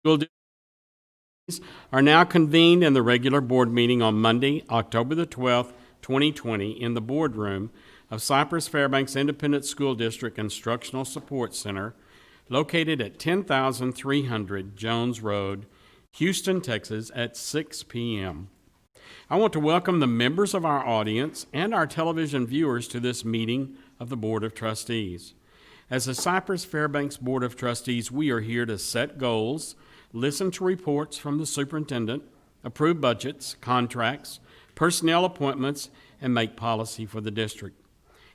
School districts are now convened in the regular board meeting on Monday, October the 12th, 2020, in the boardroom of Cypress-Fairbanks Independent School District Instructional Support Center, located at 10,300 Jones Road, Houston, Texas, at 6 p.m. I want to welcome the members of our audience and our television viewers to this meeting of the Board of Trustees. As the Cypress-Fairbanks Board of Trustees, we are here to set goals, listen to reports from the superintendent, approve budgets, contracts, personnel appointments, and make policy for the district.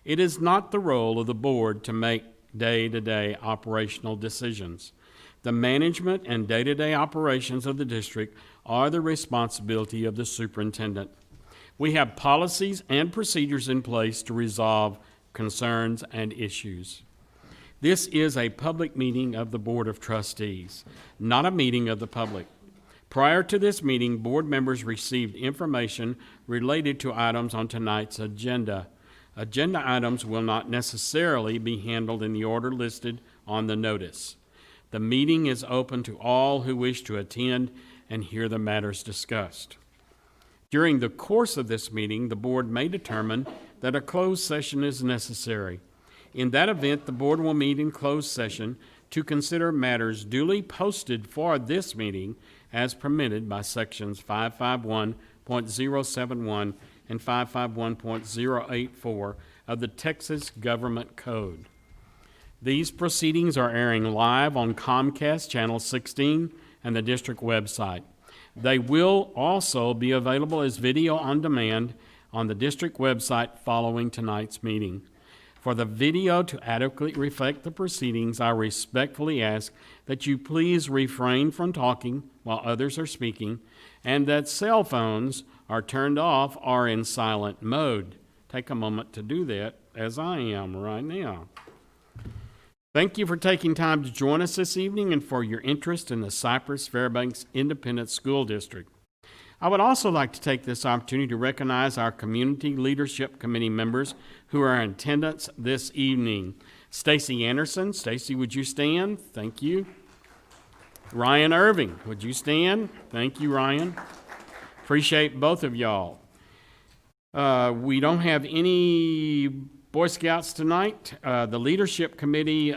It is not the role of the board to make day-to-day operational decisions. The management and day-to-day operations of the district are the responsibility of the superintendent. We have policies and procedures in place to resolve concerns and issues. This is a public meeting of the Board of Trustees, not a meeting of the public. Prior to this meeting, board members received information related to items on tonight's agenda. Agenda items will not necessarily be handled in the order listed on the notice. The meeting is open to all who wish to attend and hear the matters discussed. During the course of this meeting, the board may determine that a closed session is necessary. In that event, the board will meet in closed session to consider matters duly posted for this meeting as permitted by sections 551.071 and 551.084 of the Texas Government Code. These proceedings are airing live on Comcast Channel 16 and the district website. They will also be available as video on demand on the district website following tonight's meeting. For the video to adequately reflect the proceedings, I respectfully ask that you please refrain from talking while others are speaking and that cell phones are turned off or in silent mode. Take a moment to do that, as I am right now. Thank you for taking time to join us this evening and for your interest in the Cypress-Fairbanks Independent School District. I would also like to take this opportunity to recognize our Community Leadership Committee members who are in attendance this evening. Stacy Anderson. Stacy, would you stand? Thank you. Ryan Irving, would you stand? Thank you, Ryan. Appreciate both of y'all. We don't have any Boy Scouts tonight. The Leadership Committee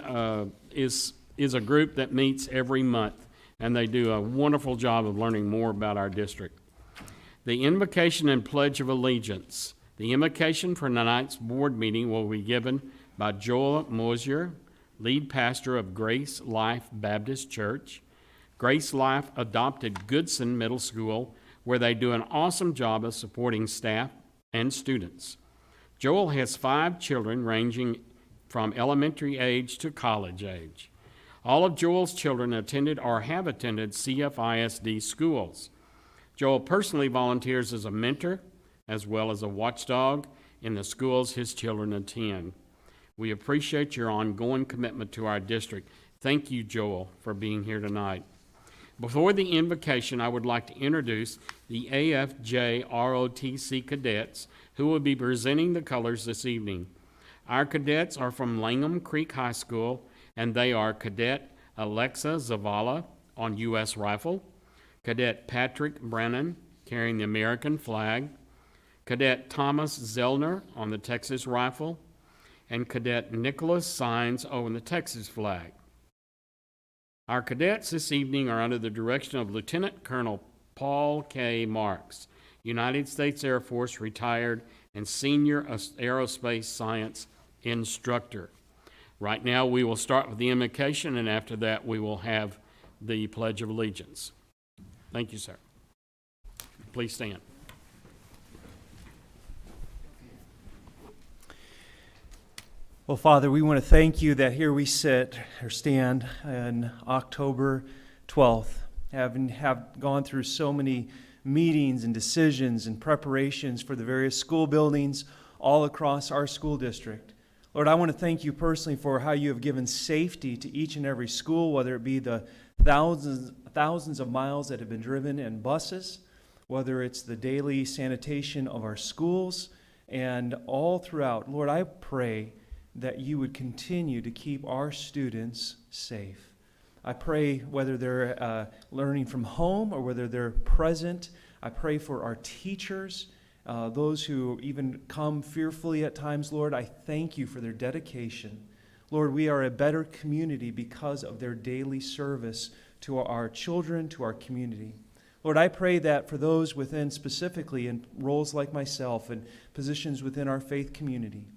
is a group that meets every month, and they do a wonderful job of learning more about our district. The invocation and pledge of allegiance. The invocation for tonight's board meeting will be given by Joel Mosier, lead pastor of Grace Life Baptist Church. Grace Life adopted Goodson Middle School, where they do an awesome job of supporting staff and students. Joel has 5 children ranging from elementary age to college age. All of Joel's children attended or have attended CFISD schools. Joel personally volunteers as a mentor as well as a watchdog in the schools his children attend. We appreciate your ongoing commitment to our district. Thank you, Joel, for being here tonight. Before the invocation, I would like to introduce the AFJ ROTC cadets who will be presenting the colors this evening. Our cadets are from Langham Creek High School, and they are Cadet Alexa Zavala on U.S. Rifle, Cadet Patrick Brennan carrying the American flag, Cadet Thomas Zellner on the Texas Rifle, and Cadet Nicholas Sines on the Texas flag. Our cadets this evening are under the direction of Lieutenant Colonel Paul K. Marks, United States Air Force retired and senior aerospace science instructor. Right now we will start with the invocation, and after that we will have the Pledge of Allegiance. Thank you, sir. Please stand. Well, Father, we want to thank you that here we sit or stand on October 12th, have gone through so many meetings and decisions and preparations for the various school buildings all across our school district. Lord, I want to thank you personally for how you have given safety to each and every school, whether it be the thousands of miles that have been driven in buses, whether it's the daily sanitation of our schools, and all throughout. Lord, I pray that you would continue to keep our students safe. I pray whether they're learning from home or whether they're present. I pray for our teachers, those who even come fearfully at times, Lord. I thank you for their dedication. Lord, we are a better community because of their daily service to our children, to our community. Lord, I pray that for those within, specifically in roles like myself and positions within our faith community,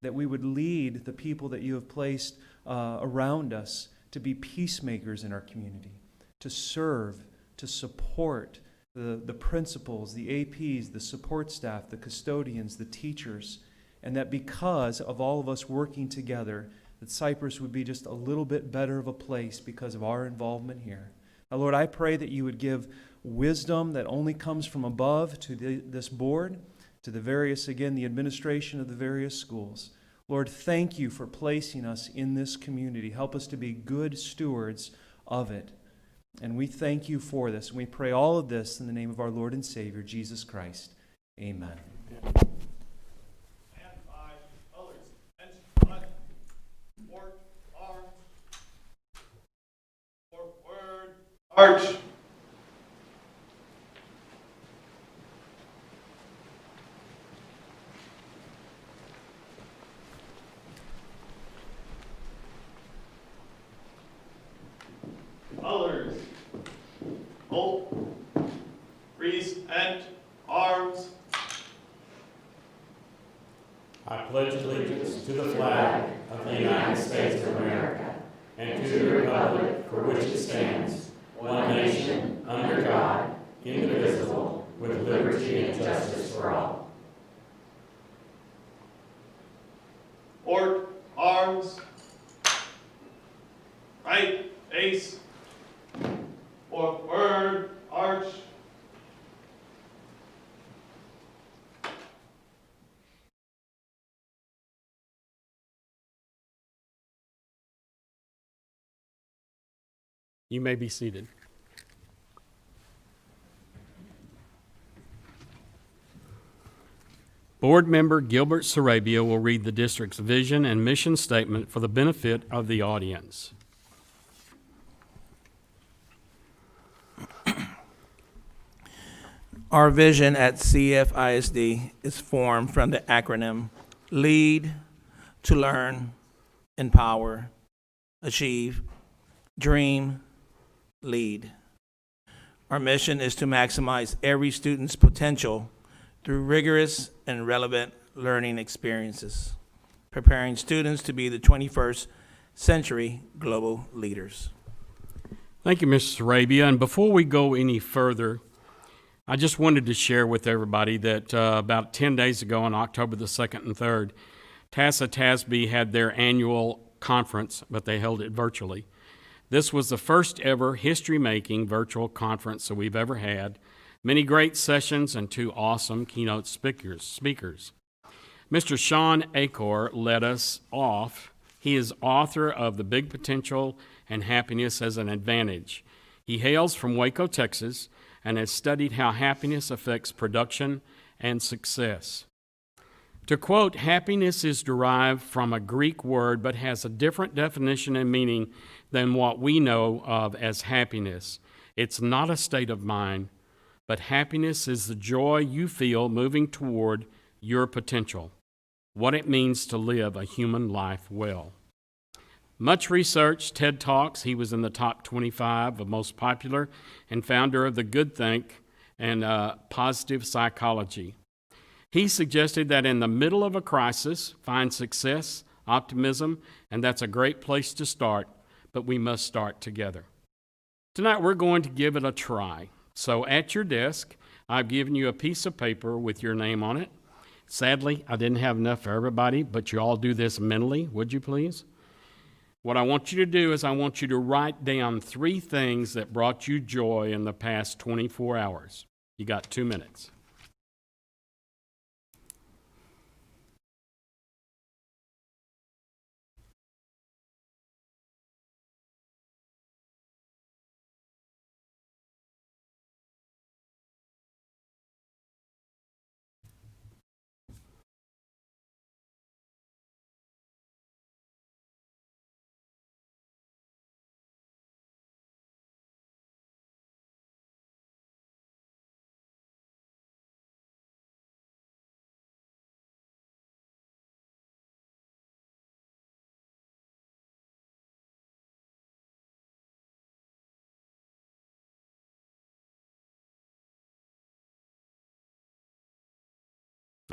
that we would lead the people that you have placed around us to be peacemakers in our community, to serve, to support the principals, the APs, the support staff, the custodians, the teachers, and that because of all of us working together, that Cypress would be just a little bit better of a place because of our involvement here. Now, Lord, I pray that you would give wisdom that only comes from above to this board, to the various, again, the administration of the various schools. Lord, thank you for placing us in this community. Help us to be good stewards of it. And we thank you for this. We pray all of this in the name of our Lord and Savior, Jesus Christ. Amen. Arch. Colors. Bolt. Reese and arms. I pledge allegiance to the flag of the United States of America and to the republic for which it stands, one nation, under God, indivisible, with liberty and justice for all. Ort, arms. Right, ace. Forward, arch. You may be seated. Board member Gilbert Sarabia will read the district's vision and mission statement for the benefit of the audience. Our vision at CFISD is formed from the acronym LEAD, to learn, empower, achieve, dream, lead. Our mission is to maximize every student's potential through rigorous and relevant learning experiences, preparing students to be the 21st century global leaders. Thank you, Mr. Sarabia. And before we go any further, I just wanted to share with everybody that about 10 days ago on October the 2nd and 3rd, TASB had their annual conference, but they held it virtually. This was the first ever history-making virtual conference that we've ever had. Many great sessions and 2 awesome keynote speakers. Mr. Sean Acor led us off. He is author of The Big Potential and Happiness as an Advantage. He hails from Waco, Texas, and has studied how happiness affects production and success. To quote, happiness is derived from a Greek word but has a different definition and meaning than what we know of as happiness. It's not a state of mind, but happiness is the joy you feel moving toward your potential, what it means to live a human life well. Much research, TED Talks, he was in the top 25 of most popular, and founder of the Good Think and Positive Psychology. He suggested that in the middle of a crisis, find success, optimism, and that's a great place to start, but we must start together. Tonight we're going to give it a try. So at your desk, I've given you a piece of paper with your name on it. Sadly, I didn't have enough for everybody, but you all do this mentally, would you please? What I want you to do is I want you to write down 3 things that brought you joy in the past 24 hours. You got 2 minutes.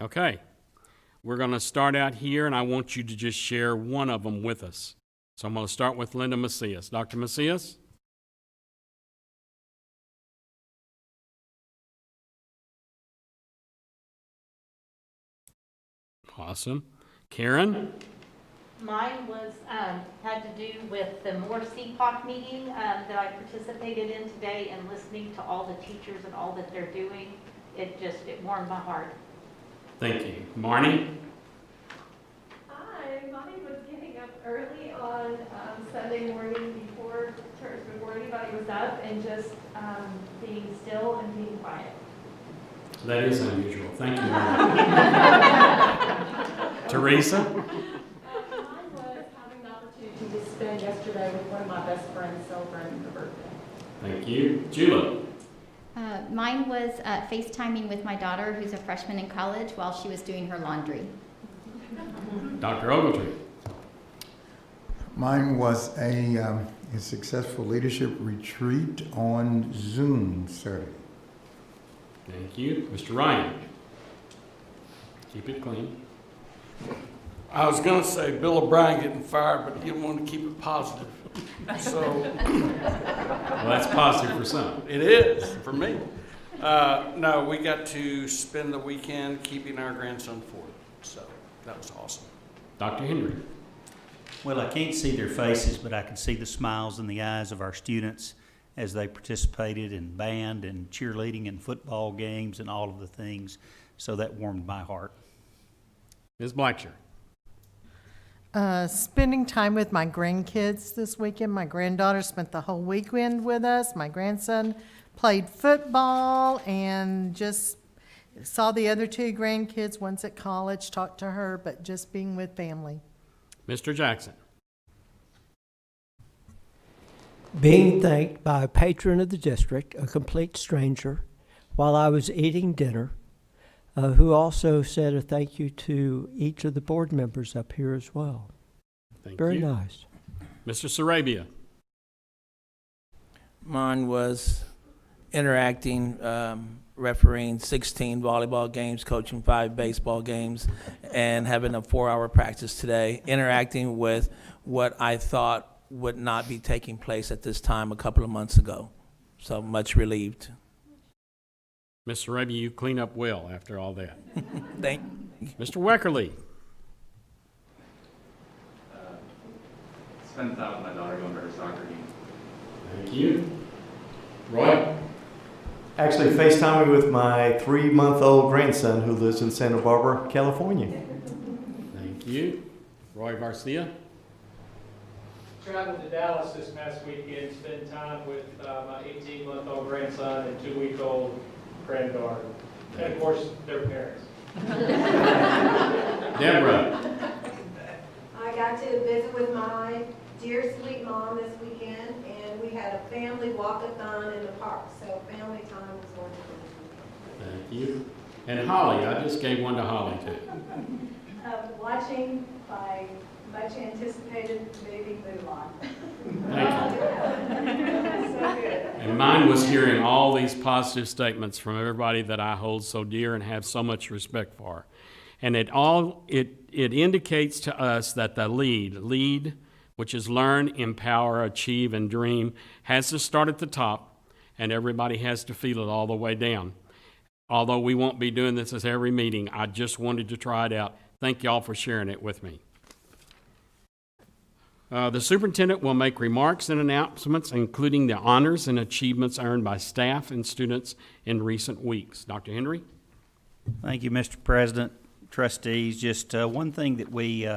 Okay. We're going to start out here, and I want you to just share one of them with us. So I'm going to start with Linda Macias. Dr. Macias? Awesome. Karen? Mine was, had to do with the Moore CPOC meeting that I participated in today, and listening to all the teachers and all that they're doing. It warmed my heart. Thank you. Marnie? Hi, Mommy was getting up early on Sunday morning before church, before anybody was up, and just being still and being quiet. That is unusual. Thank you, Marnie. Teresa? Mine was having the opportunity to spend yesterday with one of my best friends celebrating her birthday. Thank you. Jula? Mine was FaceTiming with my daughter, who's a freshman in college, while she was doing her laundry. Dr. Ogletree? Mine was a successful leadership retreat on Zoom Saturday. Thank you. Mr. Ryan? Keep it clean. I was going to say Bill O'Brien getting fired, but you want to keep it positive. So Well, that's positive for some. it is for me. No, we got to spend the weekend keeping our grandson forward. So that was awesome. Dr. Henry? Well, I can't see their faces, but I can see the smiles in the eyes of our students as they participated in band and cheerleading and football games and all of the things. So that warmed my heart. Ms. Blacksher? Spending time with my grandkids this weekend. My granddaughter spent the whole weekend with us. My grandson played football and just saw the other two grandkids, one's at college, talked to her, but just being with family. Mr. Jackson? Being thanked by a patron of the district, a complete stranger, while I was eating dinner, who also said a thank you to each of the board members up here as well. Thank Very you. nice. Mr. Sarabia? Mine was interacting, refereeing 16 volleyball games, coaching 5 baseball games, and having a 4-hour practice today, interacting with what I thought would not be taking place at this time a couple of months ago. So much relieved. Mr. Sarabia, you clean up well after all that. Thank Mr. Weckerly? Spend time with my daughter going to her soccer game. Thank you. Roy? Actually, FaceTiming with my 3-month-old grandson who lives in Santa Barbara, California. Thank you. Roy Garcia? Traveled to Dallas this past weekend, spent time with my 18-month-old grandson and 2-week-old granddaughter. And of course, their parents. Deborah? I got to visit with my dear sweet mom this weekend, and we had a family walk-a-thon in the park, so family time was wonderful this weekend. Thank you. And Holly, I just gave one to Holly too. Watching my much anticipated movie Mulan. Thank you. So good. And mine was hearing all these positive statements from everybody that I hold so dear and have so much respect for. And it indicates to us that the lead, which is learn, empower, achieve, and dream, has to start at the top, and everybody has to feel it all the way down. Although we won't be doing this as every meeting, I just wanted to try it out. Thank y'all for sharing it with me. The superintendent will make remarks and announcements, including the honors and achievements earned by staff and students in recent weeks. Dr. Henry? Thank you, Mr. President, trustees. Just one thing that we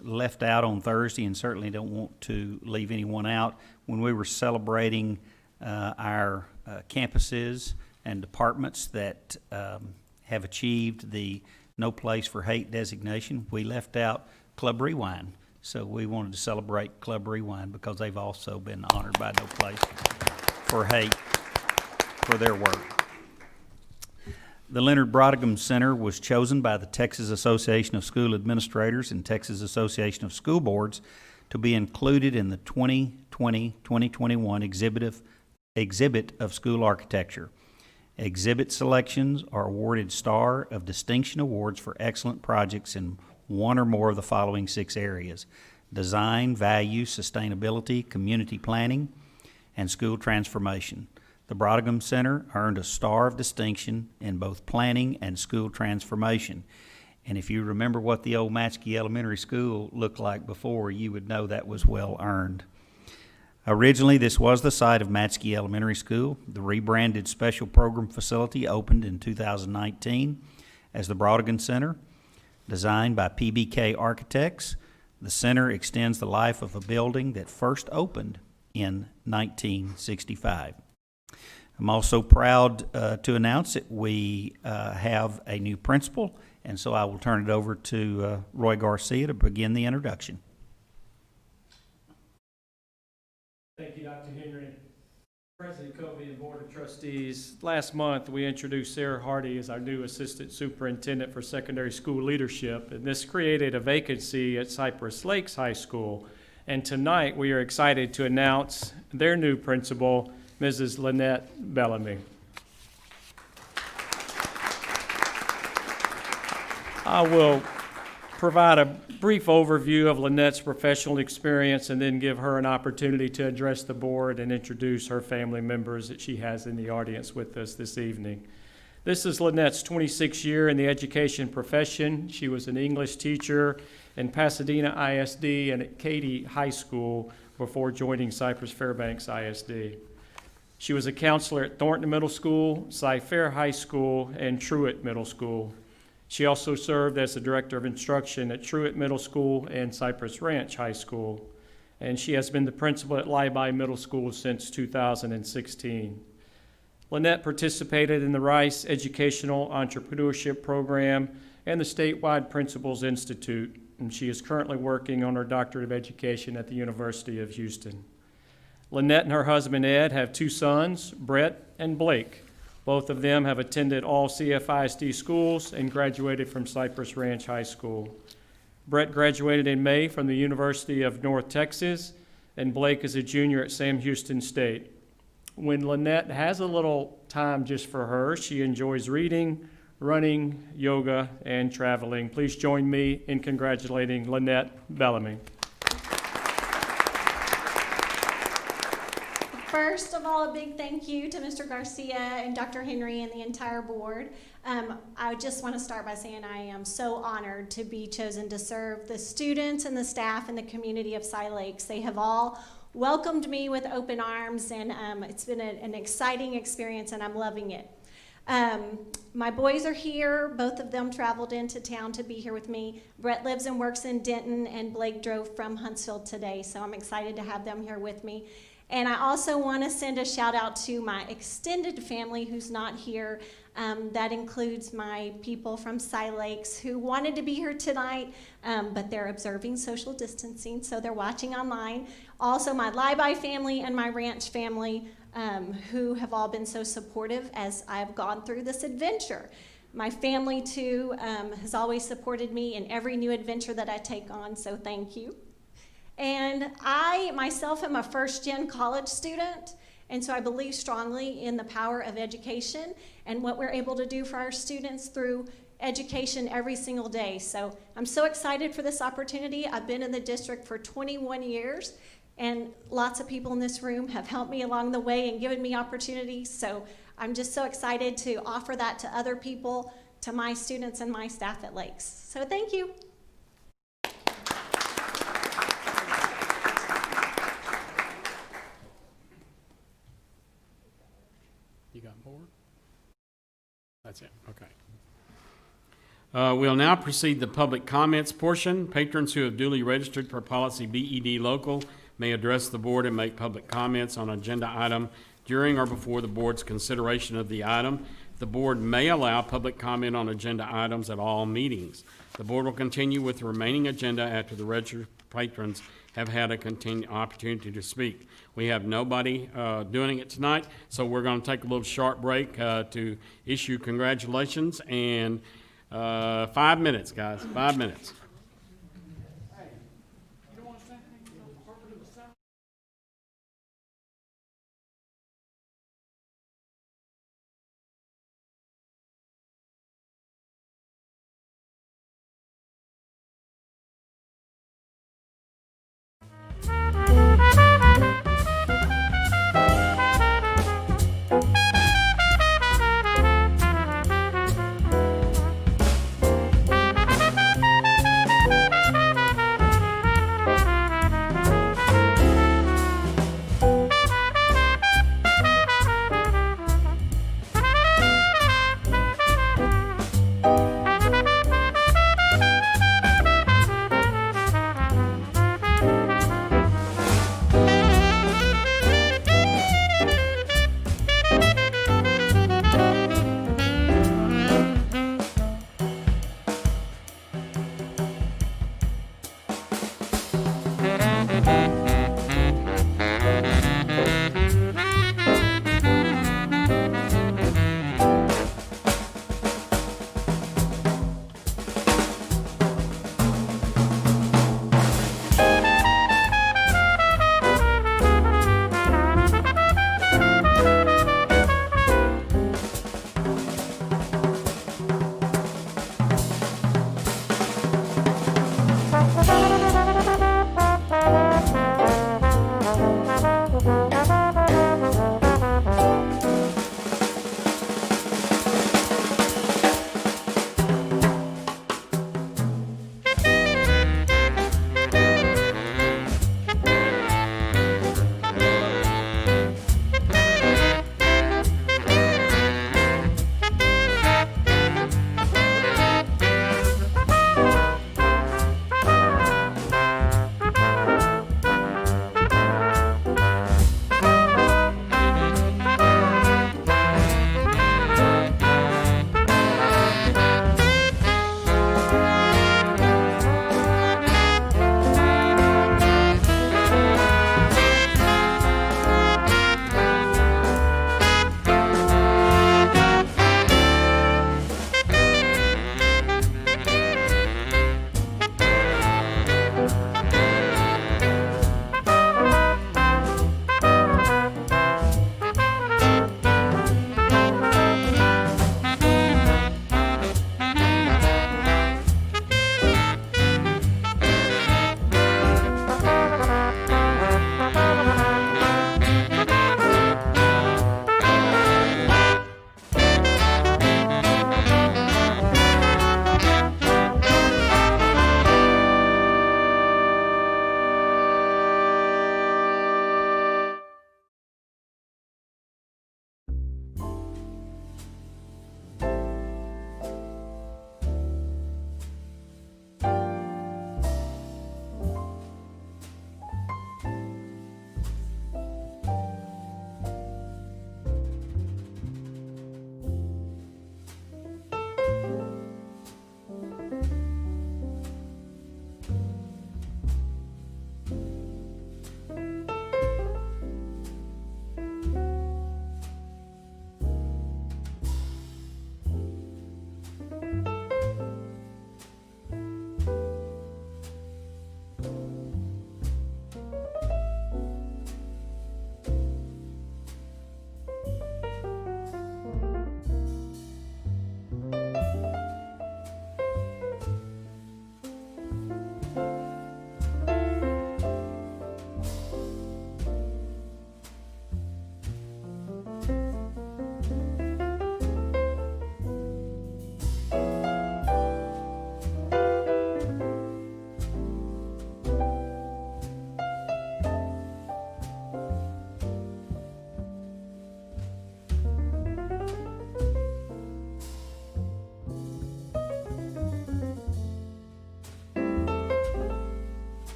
left out on Thursday, and certainly don't want to leave anyone out, when we were celebrating our campuses and departments that have achieved the No Place for Hate designation, we left out Club Rewind. So we wanted to celebrate Club Rewind because they've also been honored by No Place for Hate for their work. The Leonard Brodegum Center was chosen by the Texas Association of School Administrators and Texas Association of School Boards to be included in the 2020-2021 exhibit of school architecture. Exhibit selections are awarded Star of Distinction Awards for excellent projects in one or more of the following 6 areas: design, value, sustainability, community planning, and school transformation. The Brodegum Center earned a Star of Distinction in both planning and school transformation. And if you remember what the old Matskey Elementary School looked like before, you would know that was well earned. Originally, this was the site of Matskey Elementary School. The rebranded special program facility opened in 2019 as the Brodegum Center. Designed by PBK Architects, the center extends the life of a building that first opened in 1965. I'm also proud to announce that we have a new principal, and so I will turn it over to Roy Garcia to begin the introduction. Thank you, Dr. Henry. President Covey and Board of Trustees, last month we introduced Sarah Hardy as our new Assistant Superintendent for Secondary School Leadership, and this created a vacancy at Cypress Lakes High School. And tonight we are excited to announce their new principal, Mrs. Lynette Bellamy. I will provide a brief overview of Lynette's professional experience and then give her an opportunity to address the board and introduce her family members that she has in the audience with us this evening. This is Lynette's 26th year in the education profession. She was an English teacher in Pasadena ISD and at Katy High School before joining Cypress-Fairbanks ISD. She was a counselor at Thornton Middle School, Cy-Fair High School, and Truett Middle School. She also served as the Director of Instruction at Truett Middle School and Cypress Ranch High School. And she has been the principal at Lyby Middle School since 2016. Lynette participated in the Rice Educational Entrepreneurship Program and the statewide Principals Institute, and she is currently working on her Doctorate of Education at the University of Houston. Lynette and her husband Ed have 2 sons, Brett and Blake. Both of them have attended all CFISD schools and graduated from Cypress Ranch High School. Brett graduated in May from the University of North Texas, and Blake is a junior at Sam Houston State. When Lynette has a little time just for her, she enjoys reading, running, yoga, and traveling. Please join me in congratulating Lynette Bellamy. First of all, a big thank you to Mr. Garcia and Dr. Henry and the entire board. I just want to start by saying I am so honored to be chosen to serve the students and the staff and the community of Cy Lakes. They have all welcomed me with open arms, and it's been an exciting experience, and I'm loving it. My boys are here. Both of them traveled into town to be here with me. Brett lives and works in Denton, and Blake drove from Huntsville today, so I'm excited to have them here with me. And I also want to send a shout out to my extended family who's not here. That includes my people from Cy Lakes who wanted to be here tonight, but they're observing social distancing, so they're watching online. Also my Lyby family and my ranch family who have all been so supportive as I've gone through this adventure. My family too has always supported me in every new adventure that I take on, so thank you. And I myself am a first-gen college student, and so I believe strongly in the power of education and what we're able to do for our students through education every single day. So I'm so excited for this opportunity. I've been in the district for 21 years, and lots of people in this room have helped me along the way and given me opportunities. So I'm just so excited to offer that to other people, to my students and my staff at Lakes. So thank you. You got more? That's it, okay. We'll now proceed to the public comments portion. Patrons who have duly registered for policy BED local may address the board and make public comments on agenda item during or before the board's consideration of the item. The board may allow public comment on agenda items at all meetings. The board will continue with the remaining agenda after the registered patrons have had a continued opportunity to speak. We have nobody doing it tonight, so we're going to take a little short break to issue congratulations, and 5 minutes, guys, 5 minutes.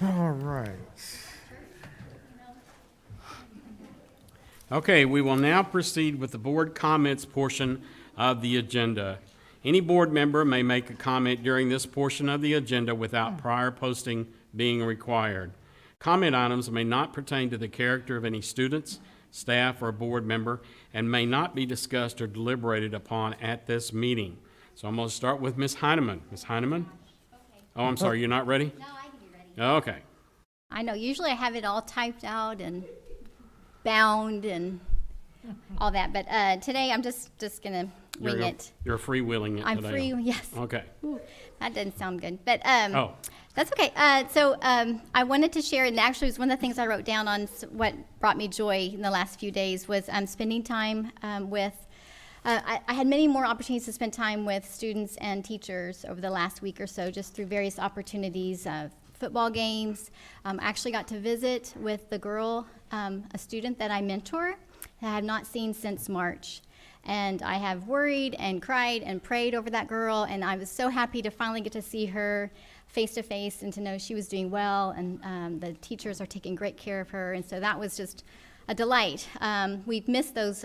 All right. Okay, we will now proceed with the board comments portion of the agenda. Any board member may make a comment during this portion of the agenda without prior posting being required. Comment items may not pertain to the character of any students, staff, or board member and may not be discussed or deliberated upon at this meeting. So I'm going to start with Ms. Heineman. Ms. Heineman? Oh, I'm sorry, you're not ready? No, I can be ready. Okay. I know, usually I have it all typed out and bound and all that, but today I'm just gonna wing it. You're freewheeling it I'm today. free, yes. Okay. Ooh, that didn't sound good, but Oh, that's okay. So I wanted to share, and actually it was one of the things I wrote down on what brought me joy in the last few days was spending time with, I had many more opportunities to spend time with students and teachers over the last week or so, just through various opportunities, football games. I actually got to visit with the girl, a student that I mentor, that I have not seen since March. And I have worried and cried and prayed over that girl, and I was so happy to finally get to see her face to face and to know she was doing well, and the teachers are taking great care of her, and so that was just a delight. We've missed those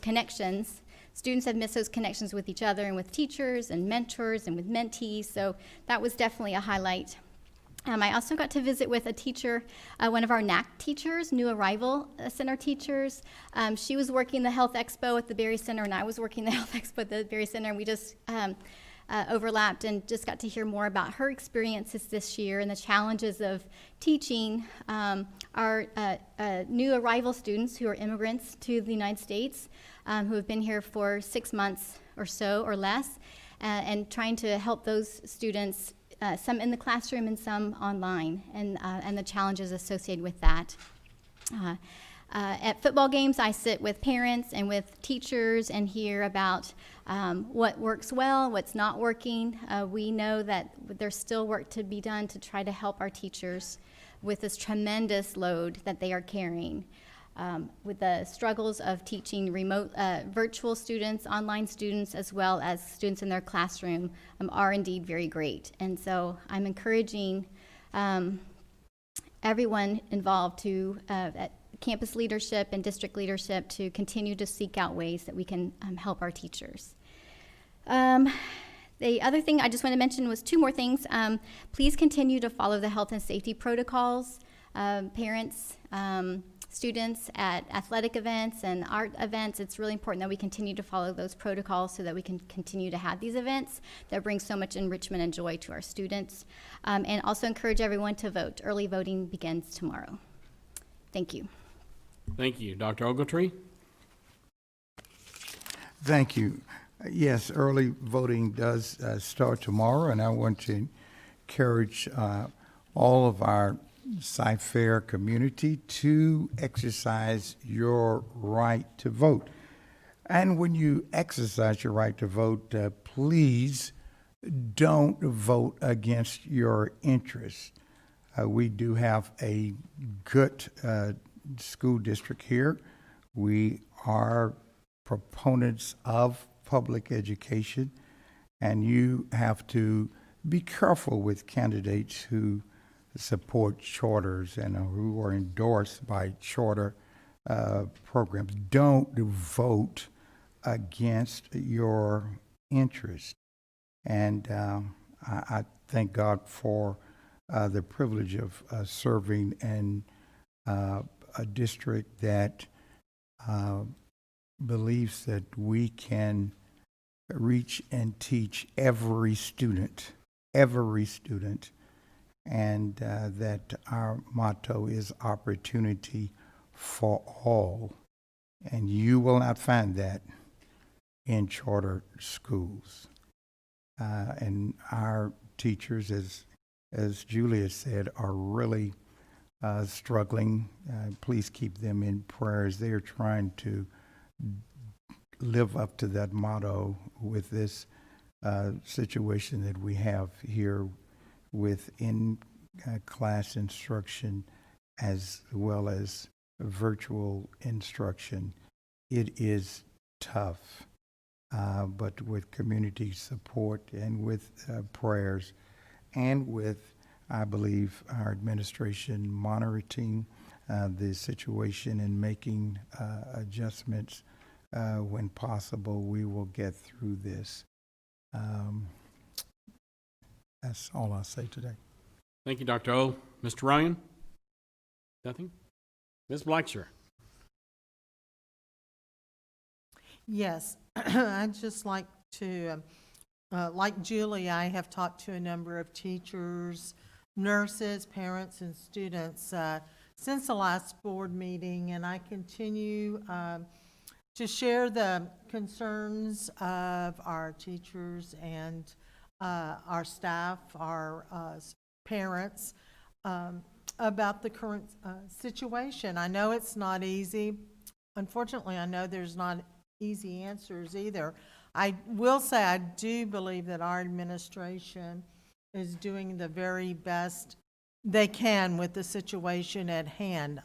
connections. Students have missed those connections with each other and with teachers and mentors and with mentees, so that was definitely a highlight. I also got to visit with a teacher, one of our NAC teachers, New Arrival Center teachers. She was working the Health Expo at the Berry Center, and I was working the Health Expo at the Berry Center, and we just overlapped and just got to hear more about her experiences this year and the challenges of teaching our new arrival students who are immigrants to the United States, who have been here for 6 months or so or less, and trying to help those students, some in the classroom and some online, and the challenges associated with that. At football games, I sit with parents and with teachers and hear about what works well, what's not working. We know that there's still work to be done to try to help our teachers with this tremendous load that they are carrying. With the struggles of teaching remote, virtual students, online students, as well as students in their classroom are indeed very great. And so I'm encouraging everyone involved to, at campus leadership and district leadership, to continue to seek out ways that we can help our teachers. The other thing I just want to mention was 2 more things. Please continue to follow the health and safety protocols. Parents, students at athletic events and art events, it's really important that we continue to follow those protocols so that we can continue to have these events that bring so much enrichment and joy to our students. And also encourage everyone to vote. Early voting begins tomorrow. Thank you. thank you. Dr. Ogletree? Thank you. Yes, early voting does start tomorrow, and I want to encourage all of our Cyfair community to exercise your right to vote. And when you exercise your right to vote, please don't vote against your interests. We do have a good school district here. We are proponents of public education, and you have to be careful with candidates who support charters and who are endorsed by charter programs. Don't vote against your interest. And I thank God for the privilege of serving in a district that believes that we can reach and teach every student, and that our motto is opportunity for all. And you will not find that in charter schools. And our teachers, as Julia said, are really struggling. Please keep them in prayers. They are trying to live up to that motto with this situation that we have here with in-class instruction as well as virtual instruction. It is tough, but with community support and with prayers and with I believe our administration monitoring the situation and making adjustments when possible. We will get through this. That's all I'll say today. Thank you, Dr. O. Mr. Ryan? Nothing? Ms. Blackshear? Yes, I'd just like to, like Julie, I have talked to a number of teachers, nurses, parents, and students since the last board meeting, and I continue to share the concerns of our teachers and our staff, our parents, about the current situation. I know it's not easy. Unfortunately, I know there's not easy answers either. I will say I do believe that our administration is doing the very best they can with the situation at hand.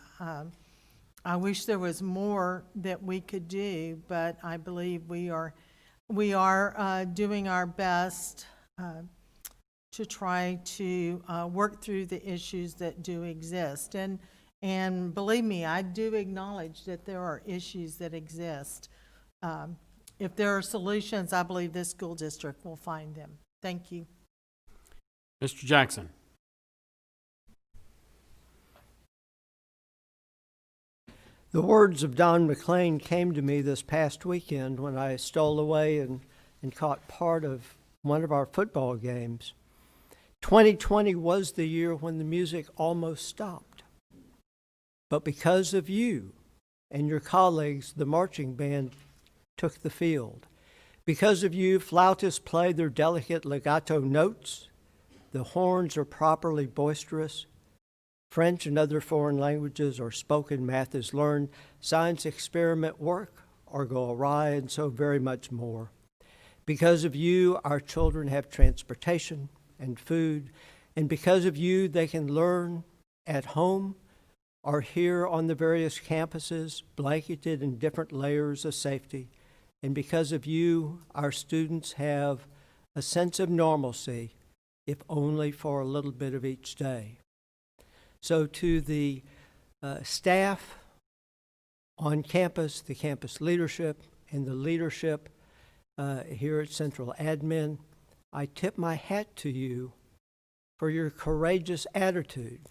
I wish there was more that we could do, but I believe we are doing our best to try to work through the issues that do exist. And believe me, I do acknowledge that there are issues that exist. If there are solutions, I believe this school district will find them. Thank you. Mr. Jackson? The words of Don McLean came to me this past weekend when I stole away and caught part of one of our football games. 2020 was the year when the music almost stopped. But because of you and your colleagues, the marching band took the field. Because of you, flautists play their delicate legato notes. The horns are properly boisterous. French and other foreign languages are spoken, math is learned, science experiment work or go awry, and so very much more. Because of you, our children have transportation and food, and because of you, they can learn at home or here on the various campuses, blanketed in different layers of safety. And because of you, our students have a sense of normalcy, if only for a little bit of each day. So to the staff on campus, the campus leadership, and the leadership here at Central Admin, I tip my hat to you for your courageous attitude.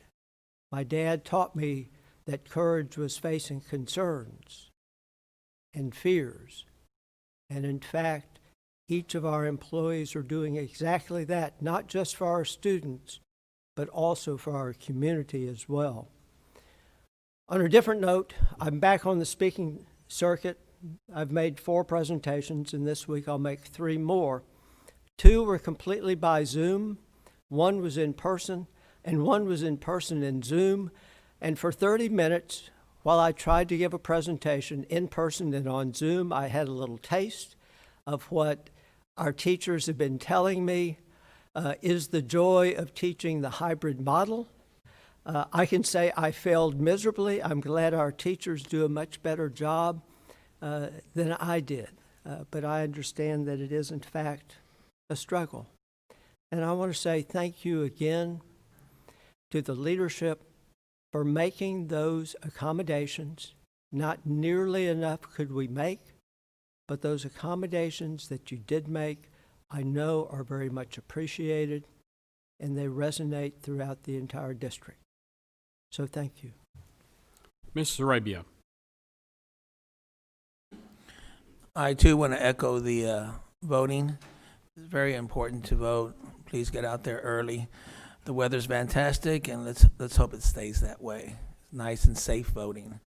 My dad taught me that courage was facing concerns and fears. And in fact, each of our employees are doing exactly that, not just for our students, but also for our community as well. On a different note, I'm back on the speaking circuit. I've made 4 presentations, and this week I'll make 3 more. 2 were completely by Zoom. 1 was in person, and 1 was in person in Zoom. And for 30 minutes, while I tried to give a presentation in person and on Zoom, I had a little taste of what our teachers have been telling me is the joy of teaching the hybrid model. I can say I failed miserably. I'm glad our teachers do a much better job than I did. But I understand that it is, in fact, a struggle. And I want to say thank you again to the leadership for making those accommodations. Not nearly enough could we make, but those accommodations that you did make, I know are very much appreciated, and they resonate throughout the entire district. So thank you. Ms. Arabia? I too want to echo the voting. It's very important to vote. Please get out there early. The weather's fantastic, and let's hope it stays that way. Nice and safe voting.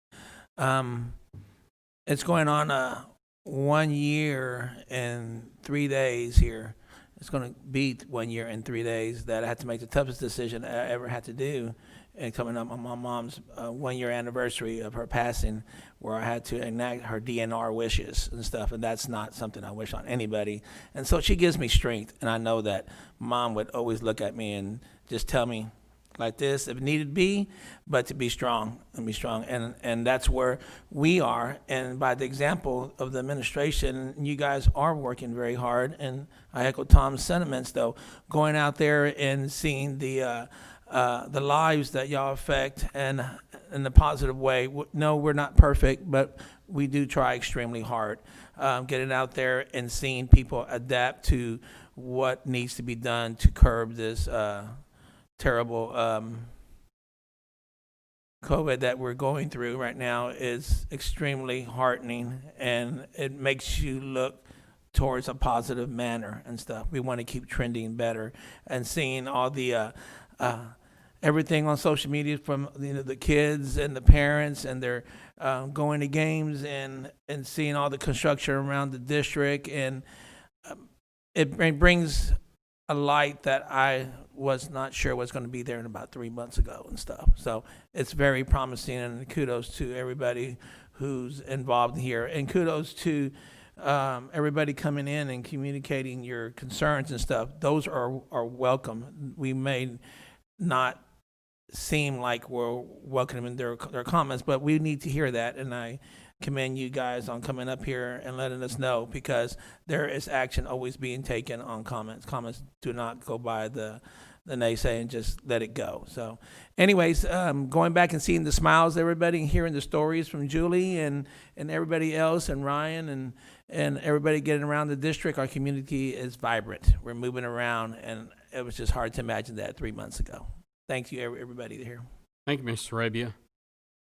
It's going on 1 year and 3 days here. It's going to be 1 year and 3 days that I had to make the toughest decision I ever had to do. And coming up on my mom's 1 year anniversary of her passing, where I had to enact her DNR wishes and stuff, and that's not something I wish on anybody. And so she gives me strength, and I know that Mom would always look at me and just tell me like this if it needed to be, but to be strong and be strong. And that's where we are. And by the example of the administration, you guys are working very hard. And I echo Tom's sentiments, though, going out there and seeing the the lives that y'all affect and in a positive way. No, we're not perfect, but we do try extremely hard. Getting out there and seeing people adapt to what needs to be done to curb this terrible COVID that we're going through right now is extremely heartening, and it makes you look towards a positive manner and stuff. We want to keep trending better, and seeing all the everything on social media from the kids and the parents, and they're going to games and seeing all the construction around the district, and it brings a light that I was not sure was going to be there in about 3 months ago and stuff. So it's very promising, and kudos to everybody who's involved here, and kudos to everybody coming in and communicating your concerns and stuff. Those are welcome. We may not seem like we're welcoming their comments, but we need to hear that, and I commend you guys on coming up here and letting us know, because there is action always being taken on comments. Comments do not go by the naysay and just let it go. So anyways, going back and seeing the smiles of everybody and hearing the stories from Julie and everybody else, and Ryan and everybody getting around the district, our community is vibrant. We're moving around, and it was just hard to imagine that 3 months ago. Thank you, everybody here. Thank you, Mr. Arabia.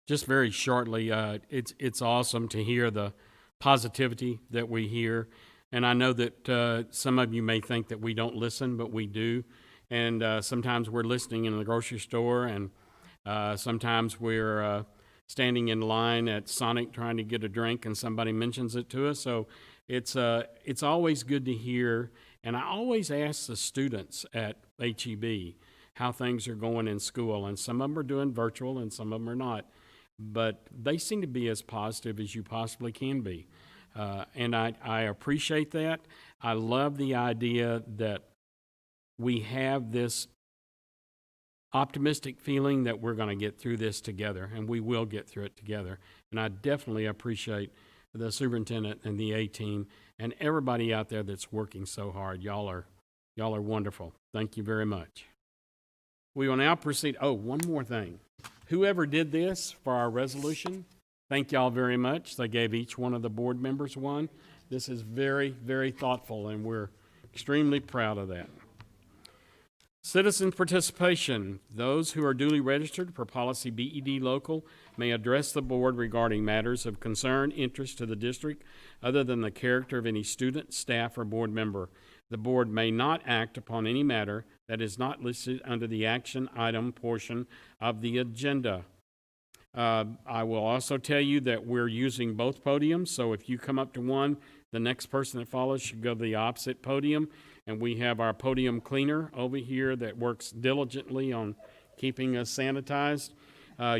Just very shortly, it's awesome to hear the positivity that we hear. And I know that some of you may think that we don't listen, but we do. And sometimes we're listening in the grocery store, and sometimes we're standing in line at Sonic trying to get a drink, and somebody mentions it to us. So it's always good to hear. And I always ask the students at HEB how things are going in school. And some of them are doing virtual, and some of them are not. But they seem to be as positive as you possibly can be. And I appreciate that. I love the idea that we have this optimistic feeling that we're going to get through this together, and we will get through it together. And I definitely appreciate the superintendent and the A-team and everybody out there that's working so hard. Y'all are wonderful. Thank you very much. We will now proceed. Oh, one more thing. Whoever did this for our resolution, thank y'all very much. They gave each one of the board members one. This is very, very thoughtful, and we're extremely proud of that. Citizen participation. Those who are duly registered for policy BED local may address the board regarding matters of concern, interest to the district, other than the character of any student, staff, or board member. The board may not act upon any matter that is not listed under the action item portion of the agenda. I will also tell you that we're using both podiums, so if you come up to one, the next person that follows should go to the opposite podium. And we have our podium cleaner over here that works diligently on keeping us sanitized.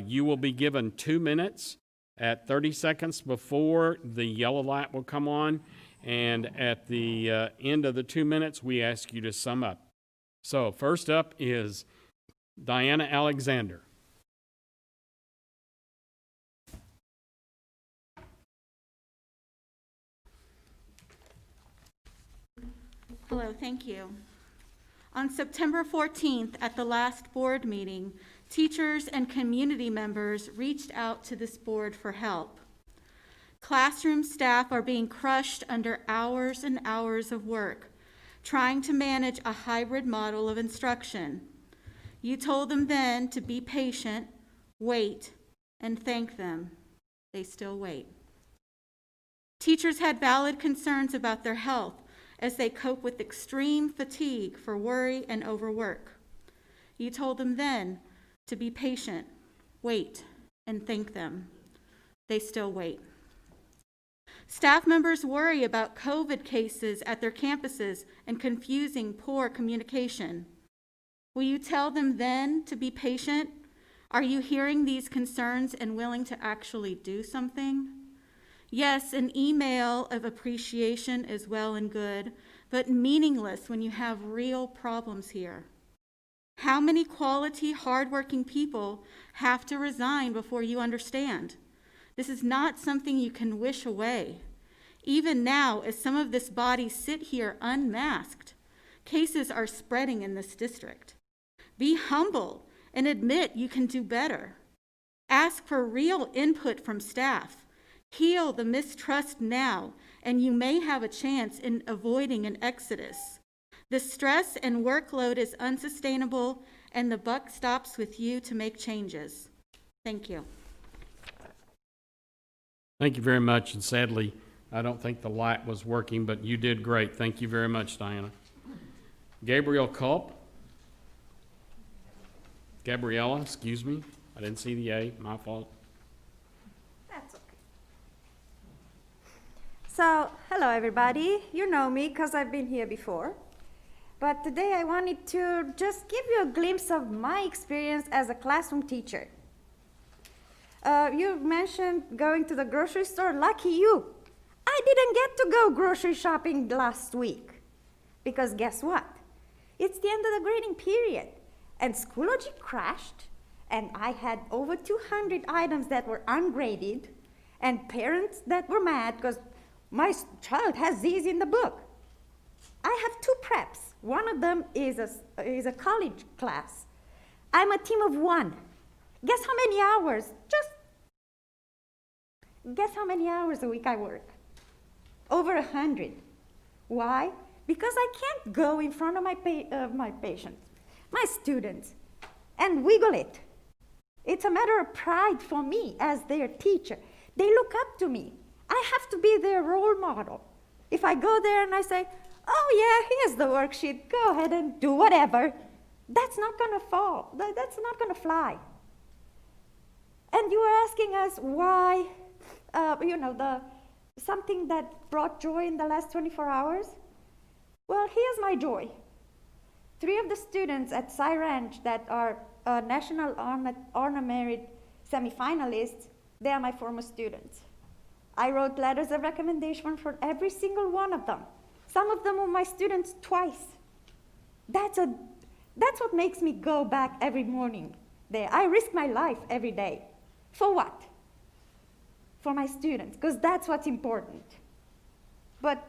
You will be given 2 minutes. At 30 seconds before, the yellow light will come on. And at the end of the 2 minutes, we ask you to sum up. So first up is Diana Alexander. Hello, thank you. On September 14th, at the last board meeting, teachers and community members reached out to this board for help. Classroom staff are being crushed under hours and hours of work, trying to manage a hybrid model of instruction. You told them then to be patient, wait, and thank them. They still wait. Teachers had valid concerns about their health as they cope with extreme fatigue for worry and overwork. You told them then to be patient, wait, and thank them. They still wait. Staff members worry about COVID cases at their campuses and confusing poor communication. Will you tell them then to be patient? Are you hearing these concerns and willing to actually do something? Yes, an email of appreciation is well and good, but meaningless when you have real problems here. How many quality, hardworking people have to resign before you understand? This is not something you can wish away. Even now, as some of this body sit here unmasked, cases are spreading in this district. Be humble and admit you can do better. Ask for real input from staff. Heal the mistrust now, and you may have a chance in avoiding an exodus. The stress and workload is unsustainable, and the buck stops with you to make changes. Thank you. Thank you very much, and sadly, I don't think the light was working, but you did great. Thank you very much, Diana. Gabrielle Culp. Gabriella, excuse me. I didn't see the A, my fault. That's okay. So, hello everybody. You know me because I've been here before. But today I wanted to just give you a glimpse of my experience as a classroom teacher. You mentioned going to the grocery store. Lucky you. I didn't get to go grocery shopping last week. Because guess what? It's the end of the grading period. And Schoology crashed. And I had over 200 items that were ungraded. And parents that were mad because my child has these in the book. I have 2 preps. One of them is a college class. I'm a team of 1. Guess how many hours? Just guess how many hours a week I work? Over 100. Why? Because I can't go in front of my patients, my students, and wiggle it. It's a matter of pride for me as their teacher. They look up to me. I have to be their role model. If I go there and I say, oh yeah, here's the worksheet, go ahead and do whatever, that's not gonna fall. That's not gonna fly. And you were asking us why, something that brought joy in the last 24 hours? Well, here's my joy. 3 of the students at Cy Ranch that are National Honor Merit semifinalists, they are my former students. I wrote letters of recommendation for every single one of them. Some of them were my students twice. That's what makes me go back every morning there. I risk my life every day. For what? For my students, because that's what's important. But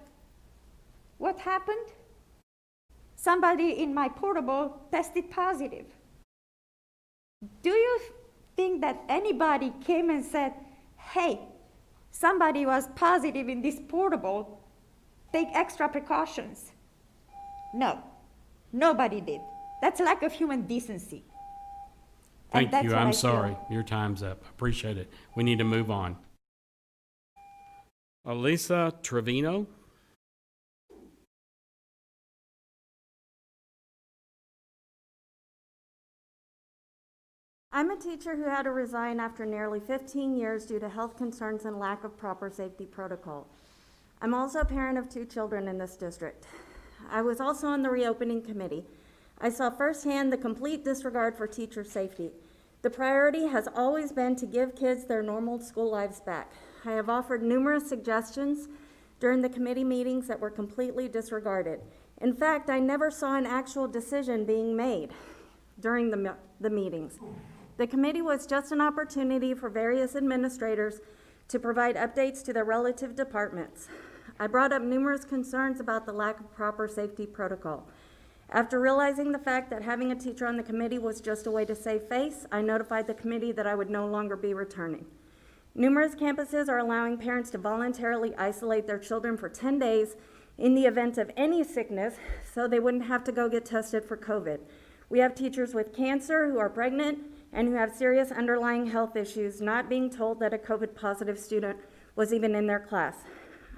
what happened? Somebody in my portable tested positive. Do you think that anybody came and said, hey, somebody was positive in this portable, take extra precautions? No, nobody did. That's lack of human decency. Thank you. I'm sorry. Your time's up. Appreciate it. We need to move on. Elisa Trevino. I'm a teacher who had to resign after nearly 15 years due to health concerns and lack of proper safety protocol. I'm also a parent of 2 children in this district. I was also on the reopening committee. I saw firsthand the complete disregard for teacher safety. The priority has always been to give kids their normal school lives back. I have offered numerous suggestions during the committee meetings that were completely disregarded. In fact, I never saw an actual decision being made during the meetings. The committee was just an opportunity for various administrators to provide updates to their relative departments. I brought up numerous concerns about the lack of proper safety protocol. After realizing the fact that having a teacher on the committee was just a way to save face, I notified the committee that I would no longer be returning. Numerous campuses are allowing parents to voluntarily isolate their children for 10 days in the event of any sickness so they wouldn't have to go get tested for COVID. We have teachers with cancer who are pregnant and who have serious underlying health issues not being told that a COVID-positive student was even in their class.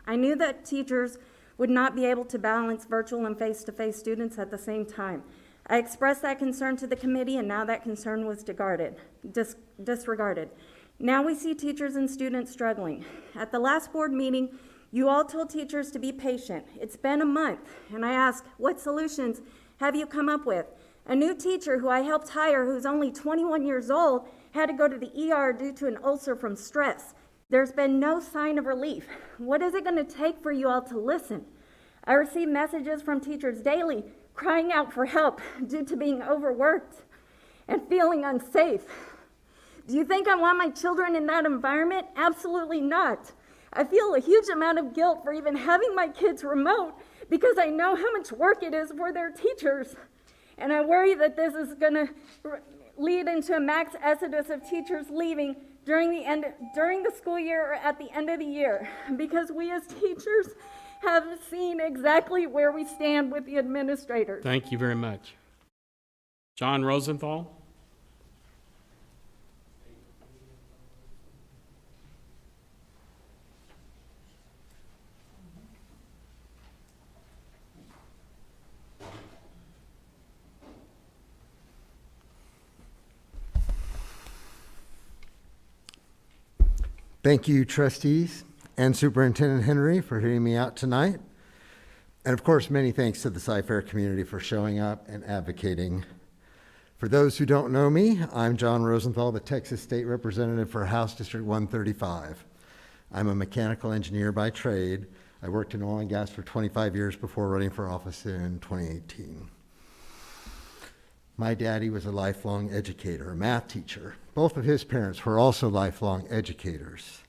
I knew that teachers would not be able to balance virtual and face-to-face students at the same time. I expressed that concern to the committee, and now that concern was disregarded. Now we see teachers and students struggling. At the last board meeting, you all told teachers to be patient. It's been a month, and I asked, what solutions have you come up with? A new teacher who I helped hire, who's only 21 years old, had to go to the ER due to an ulcer from stress. There's been no sign of relief. What is it going to take for you all to listen? I receive messages from teachers daily crying out for help due to being overworked and feeling unsafe. Do you think I want my children in that environment? Absolutely not. I feel a huge amount of guilt for even having my kids remote because I know how much work it is for their teachers. And I worry that this is going to lead into a max exodus of teachers leaving during the school year or at the end of the year, because we as teachers have seen exactly where we stand with the administrators. Thank you very much. John Rosenthal? Thank you, trustees and Superintendent Henry, for hearing me out tonight. And of course, many thanks to the Cyfair community for showing up and advocating. For those who don't know me, I'm John Rosenthal, the Texas State Representative for House District 135. I'm a mechanical engineer by trade. I worked in oil and gas for 25 years before running for office in 2018. My daddy was a lifelong educator, a math teacher. Both of his parents were also lifelong educators.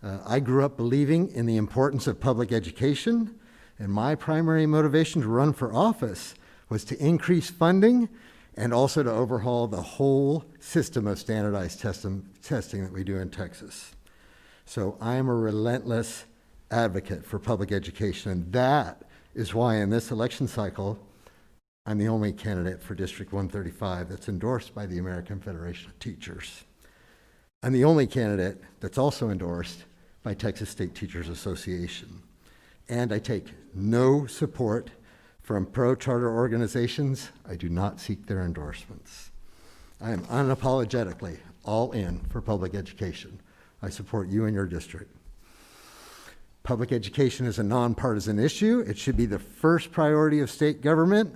I grew up believing in the importance of public education, and my primary motivation to run for office was to increase funding and also to overhaul the whole system of standardized testing that we do in Texas. So I am a relentless advocate for public education, and that is why in this election cycle, I'm the only candidate for District 135 that's endorsed by the American Federation of Teachers. I'm the only candidate that's also endorsed by Texas State Teachers Association. And I take no support from pro-charter organizations. I do not seek their endorsements. I am unapologetically all in for public education. I support you and your district. Public education is a nonpartisan issue. It should be the first priority of state government.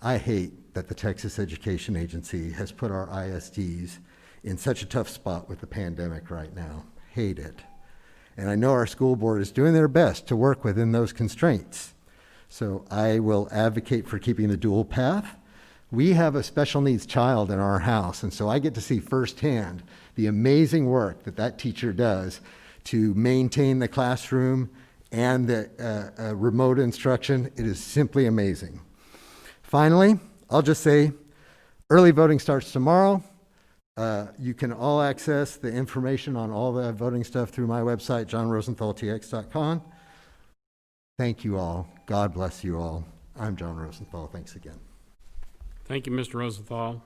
I hate that the Texas Education Agency has put our ISDs in such a tough spot with the pandemic right now. Hate it. And I know our school board is doing their best to work within those constraints. So I will advocate for keeping the dual path. We have a special needs child in our house, and so I get to see firsthand the amazing work that that teacher does to maintain the classroom and the remote instruction. It is simply amazing. Finally, I'll just say early voting starts tomorrow. You can all access the information on all the voting stuff through my website, johnrosenthaltx.com. Thank you all. God bless you all. I'm John Rosenthal. Thanks again. Thank you, Mr. Rosenthal.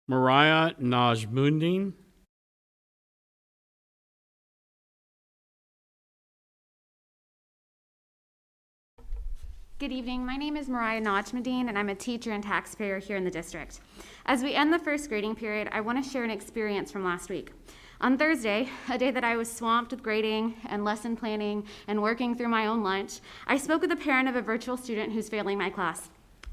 Mariah Najmundin. Good evening. My name is Mariah Najmundin, and I'm a teacher and taxpayer here in the district. As we end the first grading period, I want to share an experience from last week. On Thursday, a day that I was swamped with grading and lesson planning and working through my own lunch, I spoke with a parent of a virtual student who's failing my class.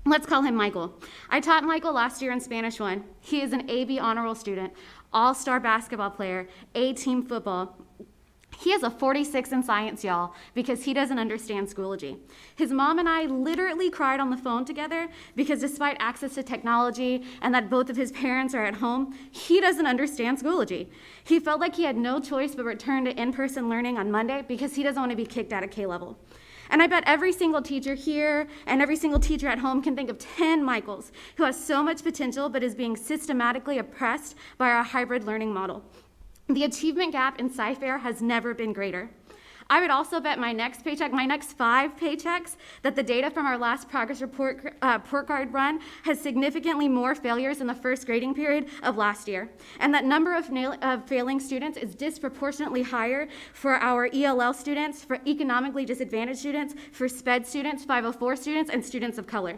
Let's call him Michael. I taught Michael last year in Spanish 1. He is an AB honor roll student, all-star basketball player, A-team football. He has a 46 in science, y'all, because he doesn't understand Schoology. His mom and I literally cried on the phone together because despite access to technology and that both of his parents are at home, he doesn't understand Schoology. He felt like he had no choice but return to in-person learning on Monday because he doesn't want to be kicked out of K-level. And I bet every single teacher here and every single teacher at home can think of 10 Michaels who has so much potential but is being systematically oppressed by our hybrid learning model. The achievement gap in Cyfair has never been greater. I would also bet my next paycheck, my next 5 paychecks, that the data from our last progress report card run has significantly more failures in the first grading period of last year. And that number of failing students is disproportionately higher for our ELL students, for economically disadvantaged students, for SPED students, 504 students, and students of color.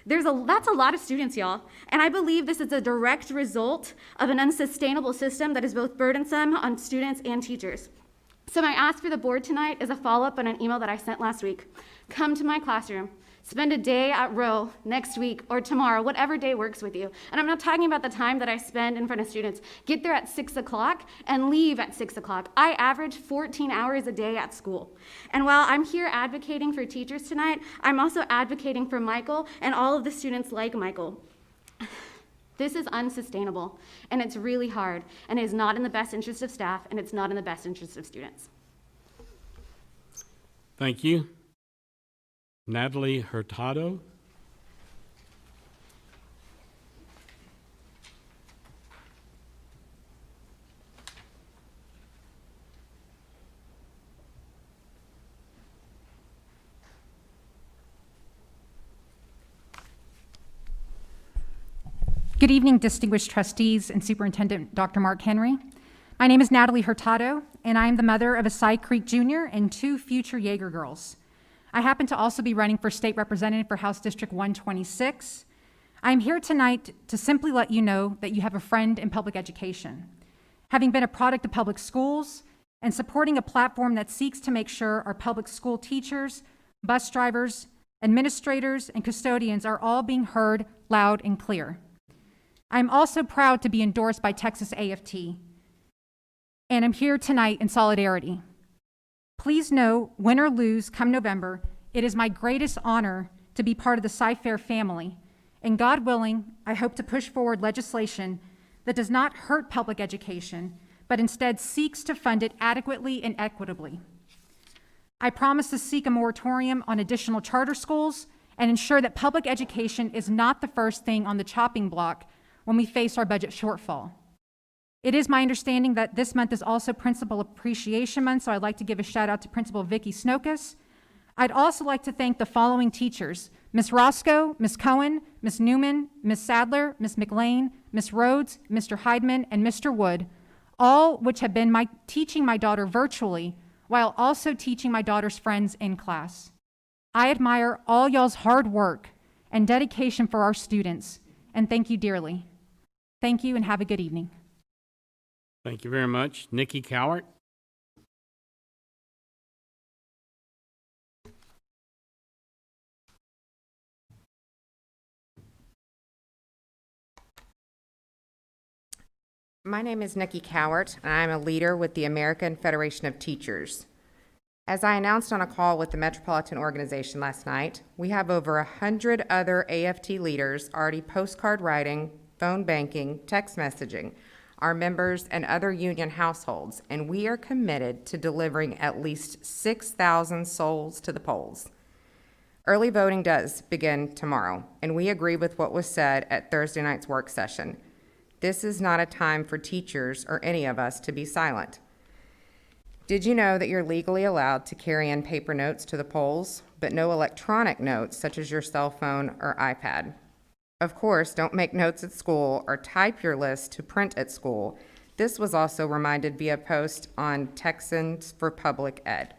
That's a lot of students, y'all. And I believe this is a direct result of an unsustainable system that is both burdensome on students and teachers. So my ask for the board tonight is a follow-up on an email that I sent last week. Come to my classroom. Spend a day at row next week or tomorrow, whatever day works with you. And I'm not talking about the time that I spend in front of students. Get there at 6 o'clock and leave at 6 o'clock. I average 14 hours a day at school. And while I'm here advocating for teachers tonight, I'm also advocating for Michael and all of the students like Michael. This is unsustainable, and it's really hard, and it is not in the best interest of staff, and it's not in the best interest of students. Thank you. Natalie Hurtado. Good evening, distinguished trustees and Superintendent Dr. Mark Henry. My name is Natalie Hurtado, and I am the mother of a Cy Creek Jr. and 2 future Jaeger girls. I happen to also be running for state representative for House District 126. I am here tonight to simply let you know that you have a friend in public education. Having been a product of public schools and supporting a platform that seeks to make sure our public school teachers, bus drivers, administrators, and custodians are all being heard loud and clear. I'm also proud to be endorsed by Texas AFT, and I'm here tonight in solidarity. Please know, win or lose come November, it is my greatest honor to be part of the Cy-Fair family, and God willing, I hope to push forward legislation that does not hurt public education, but instead seeks to fund it adequately and equitably. I promise to seek a moratorium on additional charter schools and ensure that public education is not the first thing on the chopping block when we face our budget shortfall. It is my understanding that this month is also Principal Appreciation Month, so I'd like to give a shout out to Principal Vicki Snokus. I'd also like to thank the following teachers: Ms. Roscoe, Ms. Cohen, Ms. Newman, Ms. Sadler, Ms. McLean, Ms. Rhodes, Mr. Heidman, and Mr. Wood, all which have been teaching my daughter virtually while also teaching my daughter's friends in class. I admire all y'all's hard work and dedication for our students, and thank you dearly. Thank you and have a good evening. Thank you very much. Nikki Cowart. My name is Nikki Cowart, and I'm a leader with the American Federation of Teachers. As I announced on a call with the Metropolitan Organization last night, we have over 100 other AFT leaders already postcard writing, phone banking, text messaging, our members and other union households, and we are committed to delivering at least 6,000 souls to the polls. Early voting does begin tomorrow, and we agree with what was said at Thursday night's work session. This is not a time for teachers or any of us to be silent. Did you know that you're legally allowed to carry in paper notes to the polls, but no electronic notes such as your cell phone or iPad? Of course, don't make notes at school or type your list to print at school. This was also reminded via post on Texans for Public Ed.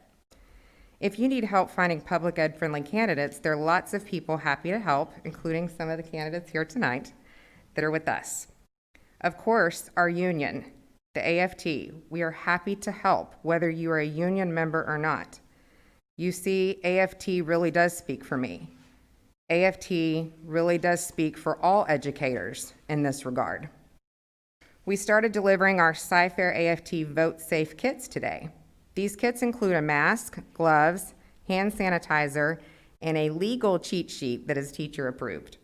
If you need help finding public ed friendly candidates, there are lots of people happy to help, including some of the candidates here tonight that are with us. Of course, our union, the AFT, we are happy to help whether you are a union member or not. You see, AFT really does speak for me. AFT really does speak for all educators in this regard. We started delivering our Cy-Fair AFT Vote Safe kits today. These kits include a mask, gloves, hand sanitizer, and a legal cheat sheet that is teacher approved.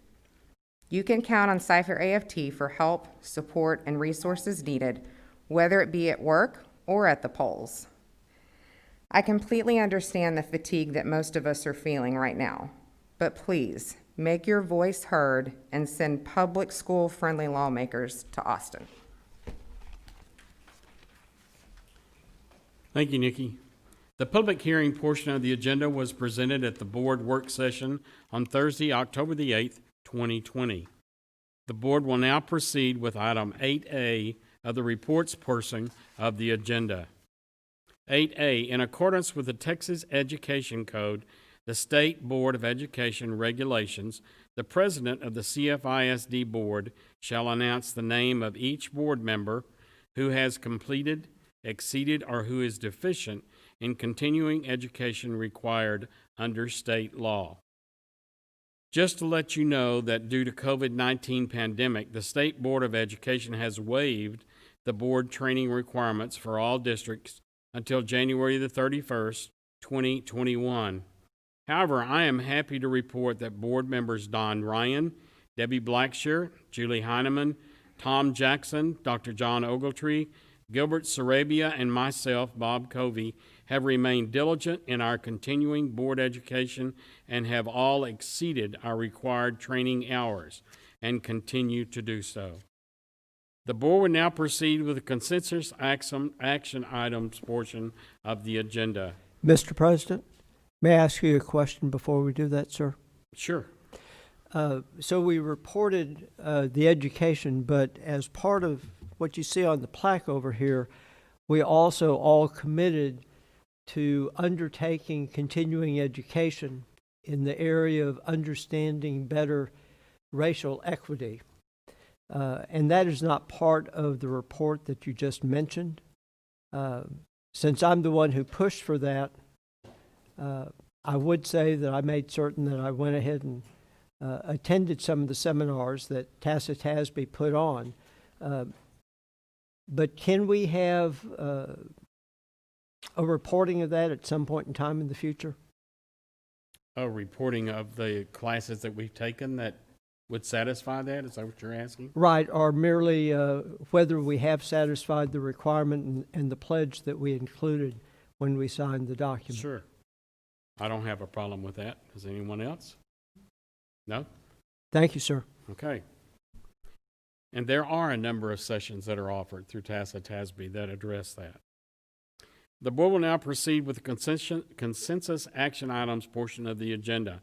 You can count on Cy-Fair AFT for help, support, and resources needed, whether it be at work or at the polls. I completely understand the fatigue that most of us are feeling right now, but please make your voice heard and send public school-friendly lawmakers to Austin. Thank you, Nikki. The public hearing portion of the agenda was presented at the board work session on Thursday, October the 8th, 2020. The board will now proceed with item 8A of the reports portion of the agenda. 8A, in accordance with the Texas Education Code, the State Board of Education regulations, the president of the CFISD board shall announce the name of each board member who has completed, exceeded, or who is deficient in continuing education required under state law. Just to let you know that due to COVID-19 pandemic, the State Board of Education has waived the board training requirements for all districts until January the 31st, 2021. However, I am happy to report that board members Don Ryan, Debbie Blackshear, Julie Heineman, Tom Jackson, Dr. John Ogletree, Gilbert Sarabia, and myself, Bob Covey, have remained diligent in our continuing board education and have all exceeded our required training hours and continue to do so. The board will now proceed with the consensus action items portion of the agenda. Mr. President, may I ask you a question before we do that, sir? Sure. So we reported the education, but as part of what you see on the plaque over here, we also all committed to undertaking continuing education in the area of understanding better racial equity. And that is not part of the report that you just mentioned. Since I'm the one who pushed for that, I would say that I made certain that I went ahead and attended some of the seminars that TASA TASB put on. But can we have a reporting of that at some point in time in the future? A reporting of the classes that we've taken that would satisfy that? Is that what you're asking? Right, or merely whether we have satisfied the requirement and the pledge that we included when we signed the document. Sure. I don't have a problem with that. Does anyone else? No? Thank you, sir. Okay. And there are a number of sessions that are offered through TASA TASB that address that. The board will now proceed with the consensus action items portion of the agenda.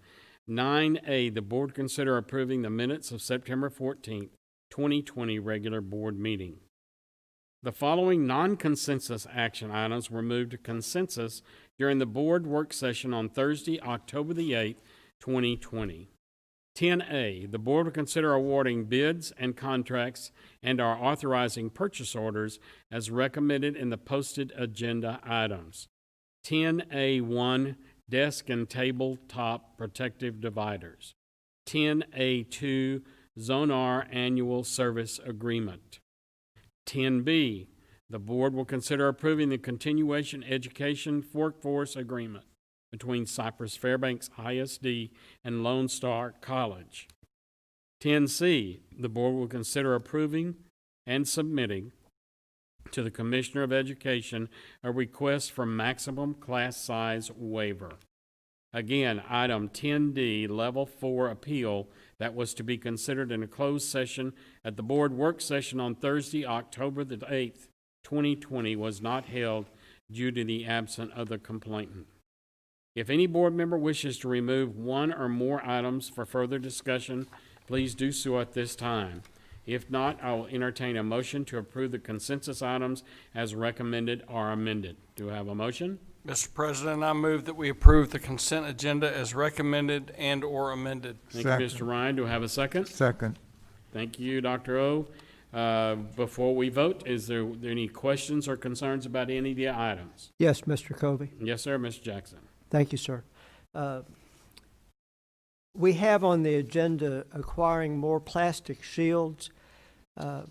9A, the board consider approving the minutes of September 14th, 2020 regular board meeting. The following non-consensus action items were moved to consensus during the board work session on Thursday, October the 8th, 2020. 10A, the board will consider awarding bids and contracts and are authorizing purchase orders as recommended in the posted agenda items. 10A1, desk and tabletop protective dividers. 10A2, Zone R annual service agreement. 10B, the board will consider approving the continuation education workforce agreement between Cypress-Fairbanks ISD and Lone Star College. 10C, the board will consider approving and submitting to the Commissioner of Education a request for maximum class size waiver. Again, item 10D, level 4 appeal that was to be considered in a closed session at the board work session on Thursday, October the 8th, 2020 was not held due to the absence of the complainant. If any board member wishes to remove one or more items for further discussion, please do so at this time. If not, I will entertain a motion to approve the consensus items as recommended or amended. Do I have a motion? Mr. President, I move that we approve the consent agenda as recommended and or amended. Thank you, Mr. Ryan. Do I have a second? Second. Thank you, Dr. O. Before we vote, is there any questions or concerns about any of the items? Yes, Mr. Covey. Yes, sir, Mr. Jackson. Thank you, sir. We have on the agenda acquiring more plastic shields. A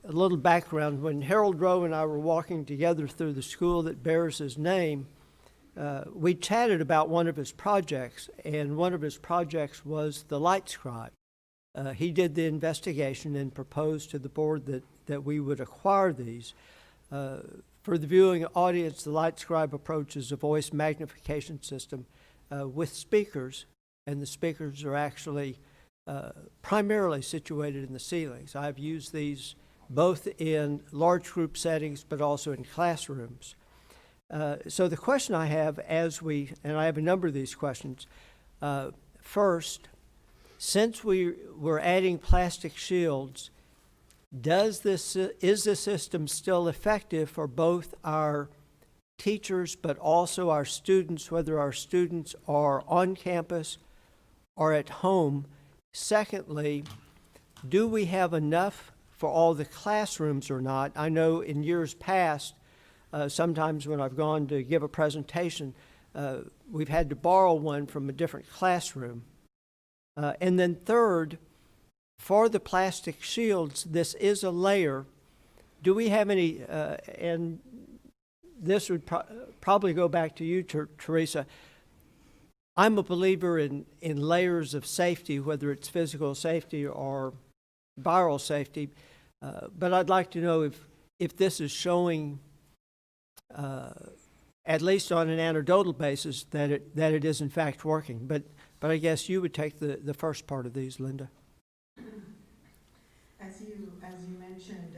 little background, when Harold Rowe and I were walking together through the school that bears his name, we chatted about one of his projects, and one of his projects was the light scribe. He did the investigation and proposed to the board that we would acquire these. For the viewing audience, the Light Scribe approach is a voice magnification system with speakers, and the speakers are actually primarily situated in the ceilings. I've used these both in large group settings but also in classrooms. So the question I have and I have a number of these questions. First, since we're adding plastic shields, is the system still effective for both our teachers but also our students, whether our students are on campus or at home? Secondly, do we have enough for all the classrooms or not? I know in years past, sometimes when I've gone to give a presentation, we've had to borrow one from a different classroom. And then third, for the plastic shields, this is a layer. Do we have any, and this would probably go back to you, Teresa. I'm a believer in layers of safety, whether it's physical safety or viral safety, but I'd like to know if this is showing, at least on an anecdotal basis, that it is in fact working. But I guess you would take the first part of these, Linda. As you mentioned,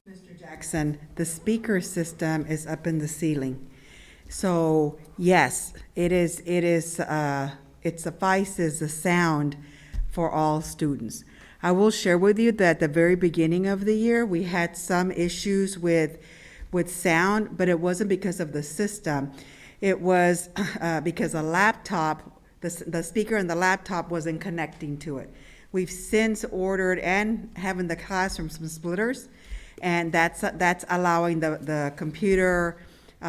Mr. Jackson, the speaker system is up in the ceiling. So yes, it is it suffices the sound for all students. I will share with you that at the very beginning of the year, we had some issues with sound, but it wasn't because of the system. It was because a laptop, the speaker in the laptop wasn't connecting to it. We've since ordered and have in the classroom some splitters, and that's allowing the computer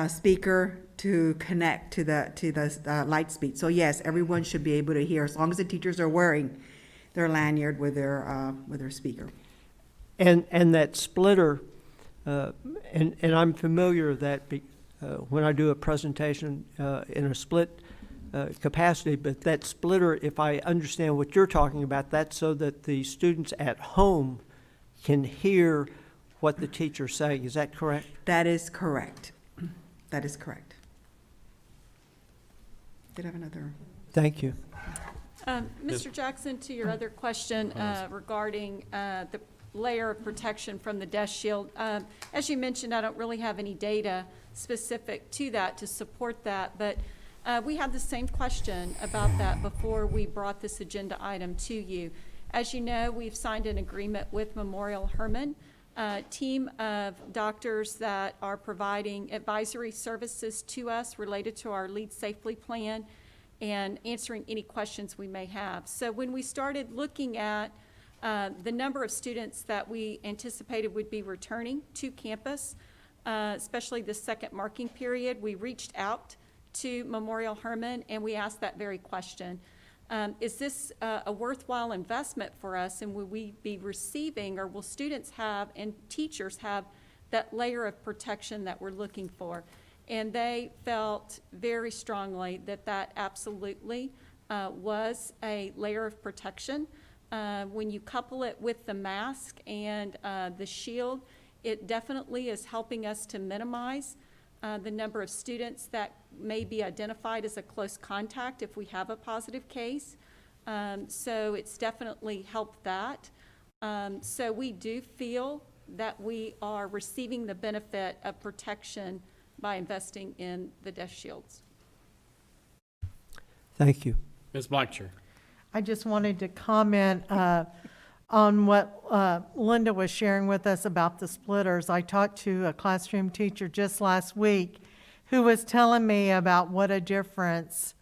speaker to connect to the light speed. So yes, everyone should be able to hear as long as the teachers are wearing their lanyard with their speaker. And that splitter, and I'm familiar with that when I do a presentation in a split capacity, but that splitter, if I understand what you're talking about, that's so that the students at home can hear what the teacher's saying. Is that correct? That is correct. That is correct. Did I have another? Thank you. Mr. Jackson, to your other question regarding the layer of protection from the desk shield, as you mentioned, I don't really have any data specific to that to support that, but we had the same question about that before we brought this agenda item to you. As you know, we've signed an agreement with Memorial Hermann, a team of doctors that are providing advisory services to us related to our Lead Safely plan and answering any questions we may have. So when we started looking at the number of students that we anticipated would be returning to campus, especially the second marking period, we reached out to Memorial Hermann and we asked that very question. Is this a worthwhile investment for us, and will we be receiving, or will students have and teachers have that layer of protection that we're looking for? And they felt very strongly that that absolutely was a layer of protection. When you couple it with the mask and the shield, it definitely is helping us to minimize the number of students that may be identified as a close contact if we have a positive case. So it's definitely helped that. So we do feel that we are receiving the benefit of protection by investing in the desk shields. Thank you. Ms. Blacksher. I just wanted to comment on what Linda was sharing with us about the splitters. I talked to a classroom teacher just last week who was telling me about what a difference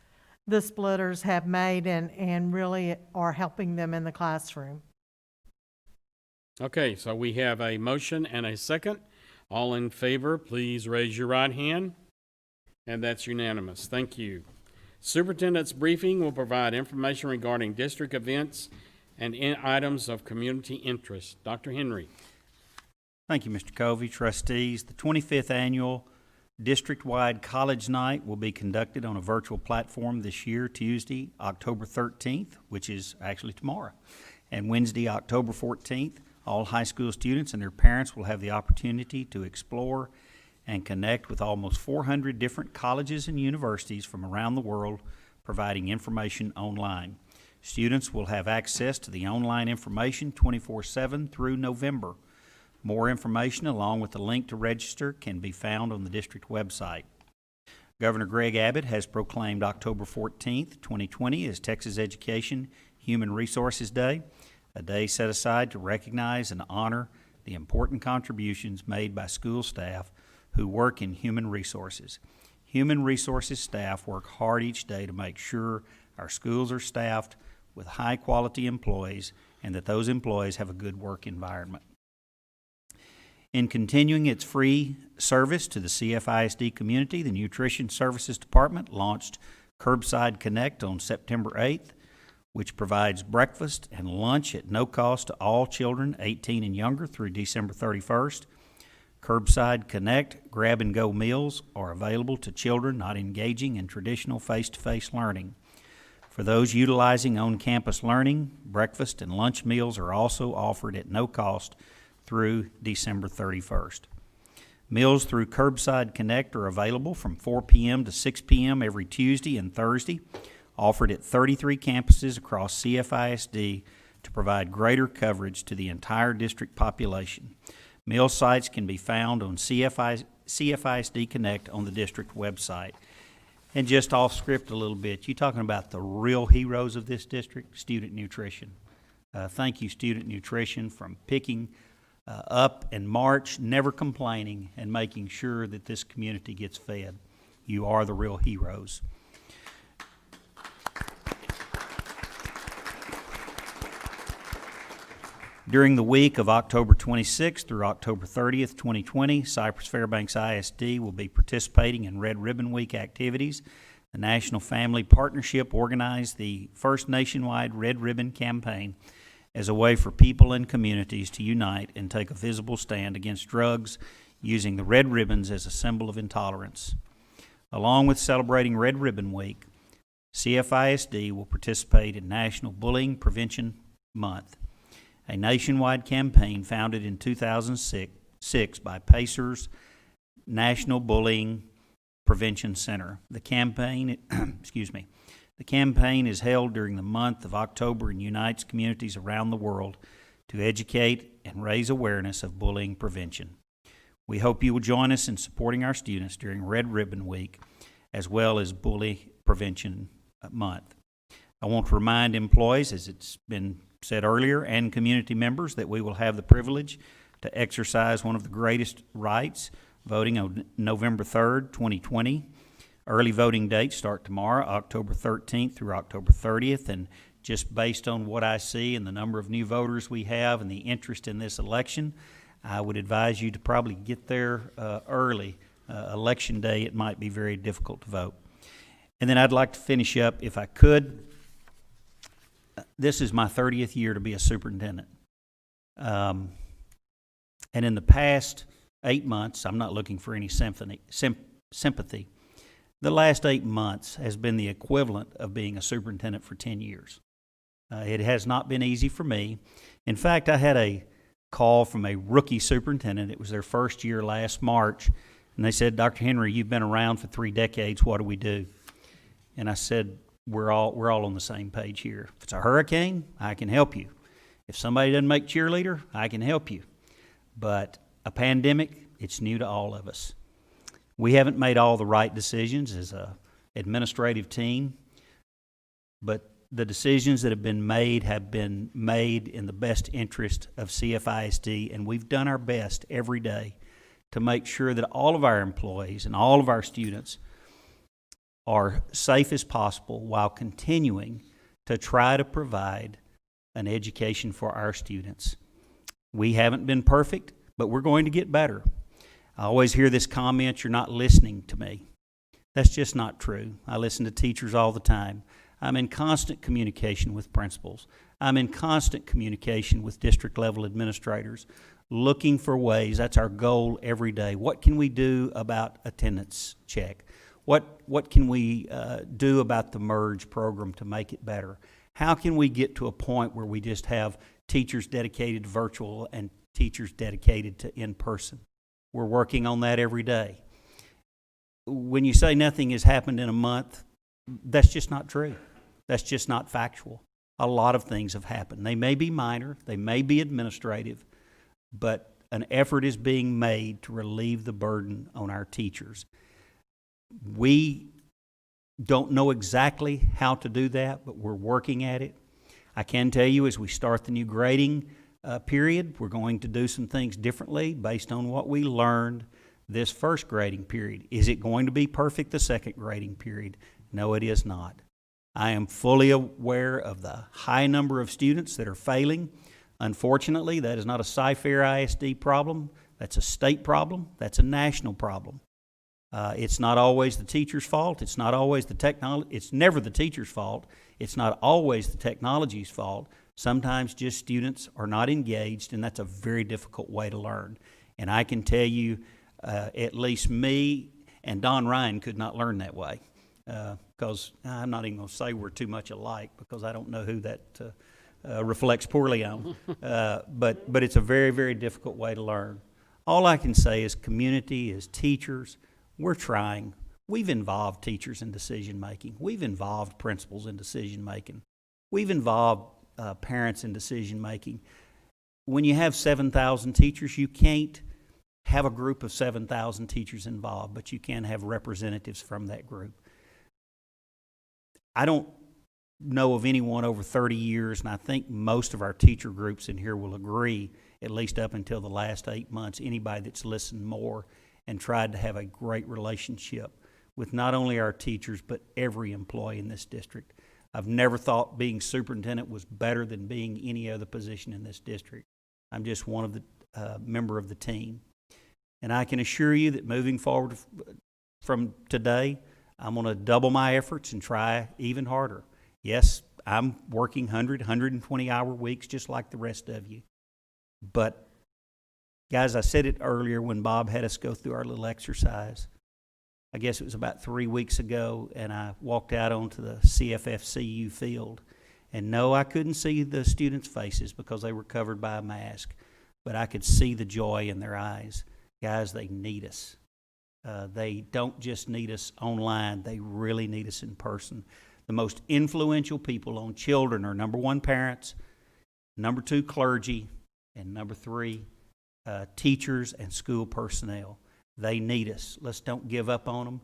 the splitters have made and really are helping them in the classroom. Okay, so we have a motion and a second. All in favor, please raise your right hand. And that's unanimous. Thank you. Superintendent's briefing will provide information regarding district events and items of community interest. Dr. Henry. Thank you, Mr. Covey. Trustees, the 25th Annual District-Wide College Night will be conducted on a virtual platform this year, Tuesday, October 13th, which is actually tomorrow, and Wednesday, October 14th. All high school students and their parents will have the opportunity to explore and connect with almost 400 different colleges and universities from around the world, providing information online. Students will have access to the online information 24/7 through November. More information, along with the link to register, can be found on the district website. Governor Greg Abbott has proclaimed October 14th, 2020 as Texas Education Human Resources Day, a day set aside to recognize and honor the important contributions made by school staff who work in human resources. Human resources staff work hard each day to make sure our schools are staffed with high-quality employees and that those employees have a good work environment. In continuing its free service to the CFISD community, the Nutrition Services Department launched Curbside Connect on September 8th, which provides breakfast and lunch at no cost to all children 18 and younger through December 31st. Curbside Connect grab-and-go meals are available to children not engaging in traditional face-to-face learning. For those utilizing on-campus learning, breakfast and lunch meals are also offered at no cost through December 31st. Meals through Curbside Connect are available from 4 p.m. to 6 p.m. every Tuesday and Thursday, offered at 33 campuses across CFISD to provide greater coverage to the entire district population. Meal sites can be found on CFISD Connect on the district website. And just off script a little bit, you talking about the real heroes of this district, student nutrition. Thank you, student nutrition, from picking up in March, never complaining, and making sure that this community gets fed. You are the real heroes. During the week of October 26th through October 30th, 2020, Cypress-Fairbanks ISD will be participating in Red Ribbon Week activities. The National Family Partnership organized the first nationwide Red Ribbon campaign as a way for people and communities to unite and take a visible stand against drugs, using the red ribbons as a symbol of intolerance. Along with celebrating Red Ribbon Week, CFISD will participate in National Bullying Prevention Month, a nationwide campaign founded in 2006 by Pacers National Bullying Prevention Center. The campaign, the campaign is held during the month of October and unites communities around the world to educate and raise awareness of bullying prevention. We hope you will join us in supporting our students during Red Ribbon Week as well as Bully Prevention Month. I want to remind employees, as it's been said earlier, and community members, that we will have the privilege to exercise one of the greatest rights, voting on November 3rd, 2020. Early voting dates start tomorrow, October 13th through October 30th, and just based on what I see and the number of new voters we have and the interest in this election, I would advise you to probably get there early. Election day, it might be very difficult to vote. And then I'd like to finish up, if I could. This is my 30th year to be a superintendent. And in the past 8 months, I'm not looking for any sympathy. The last 8 months has been the equivalent of being a superintendent for 10 years. It has not been easy for me. In fact, I had a call from a rookie superintendent. It was their first year last March, and they said, "Dr. Henry, you've been around for 3 decades. What do we do?" And I said, we're all on the same page here. If it's a hurricane, I can help you. If somebody doesn't make cheerleader, I can help you. But a pandemic, it's new to all of us. We haven't made all the right decisions as an administrative team, but the decisions that have been made in the best interest of CFISD, and we've done our best every day to make sure that all of our employees and all of our students are safe as possible while continuing to try to provide an education for our students. We haven't been perfect, but we're going to get better. I always hear this comment, "You're not listening to me." That's just not true. I listen to teachers all the time. I'm in constant communication with principals. I'm in constant communication with district level administrators, looking for ways. That's our goal every day. What can we do about attendance check? What can we do about the MERGE program to make it better? How can we get to a point where we just have teachers dedicated to virtual and teachers dedicated to in-person? We're working on that every day. When you say nothing has happened in a month, that's just not true. That's just not factual. A lot of things have happened. They may be minor, they may be administrative, but an effort is being made to relieve the burden on our teachers. We don't know exactly how to do that, but we're working at it. I can tell you, as we start the new grading period, we're going to do some things differently based on what we learned this first grading period. Is it going to be perfect the second grading period? No, it is not. I am fully aware of the high number of students that are failing. Unfortunately, that is not a Cy-Fair ISD problem. That's a state problem. That's a national problem. It's not always the teacher's fault. It's not always the technology. It's never the teacher's fault. It's not always the technology's fault. Sometimes just students are not engaged, and that's a very difficult way to learn. And I can tell you, at least me and Don Ryan could not learn that way. Because I'm not even going to say we're too much alike, because I don't know who that reflects poorly on. But it's a very, very difficult way to learn. All I can say is community, as teachers, we're trying. We've involved teachers in decision-making. We've involved principals in decision-making. We've involved parents in decision-making. When you have 7,000 teachers, you can't have a group of 7,000 teachers involved, but you can have representatives from that group. I don't know of anyone over 30 years, and I think most of our teacher groups in here will agree, at least up until the last 8 months, anybody that's listened more and tried to have a great relationship with not only our teachers, but every employee in this district. I've never thought being superintendent was better than being any other position in this district. I'm just one of the member of the team. And I can assure you that moving forward from today, I'm going to double my efforts and try even harder. Yes, I'm working 120-hour weeks just like the rest of you. But, guys, I said it earlier when Bob had us go through our little exercise. I guess it was about 3 weeks ago, and I walked out onto the CFFCU field. And no, I couldn't see the students' faces because they were covered by a mask, but I could see the joy in their eyes. Guys, they need us. They don't just need us online, they really need us in person. The most influential people on children are, number one, parents, number two, clergy, and number three, teachers and school personnel. They need us. Let's don't give up on them.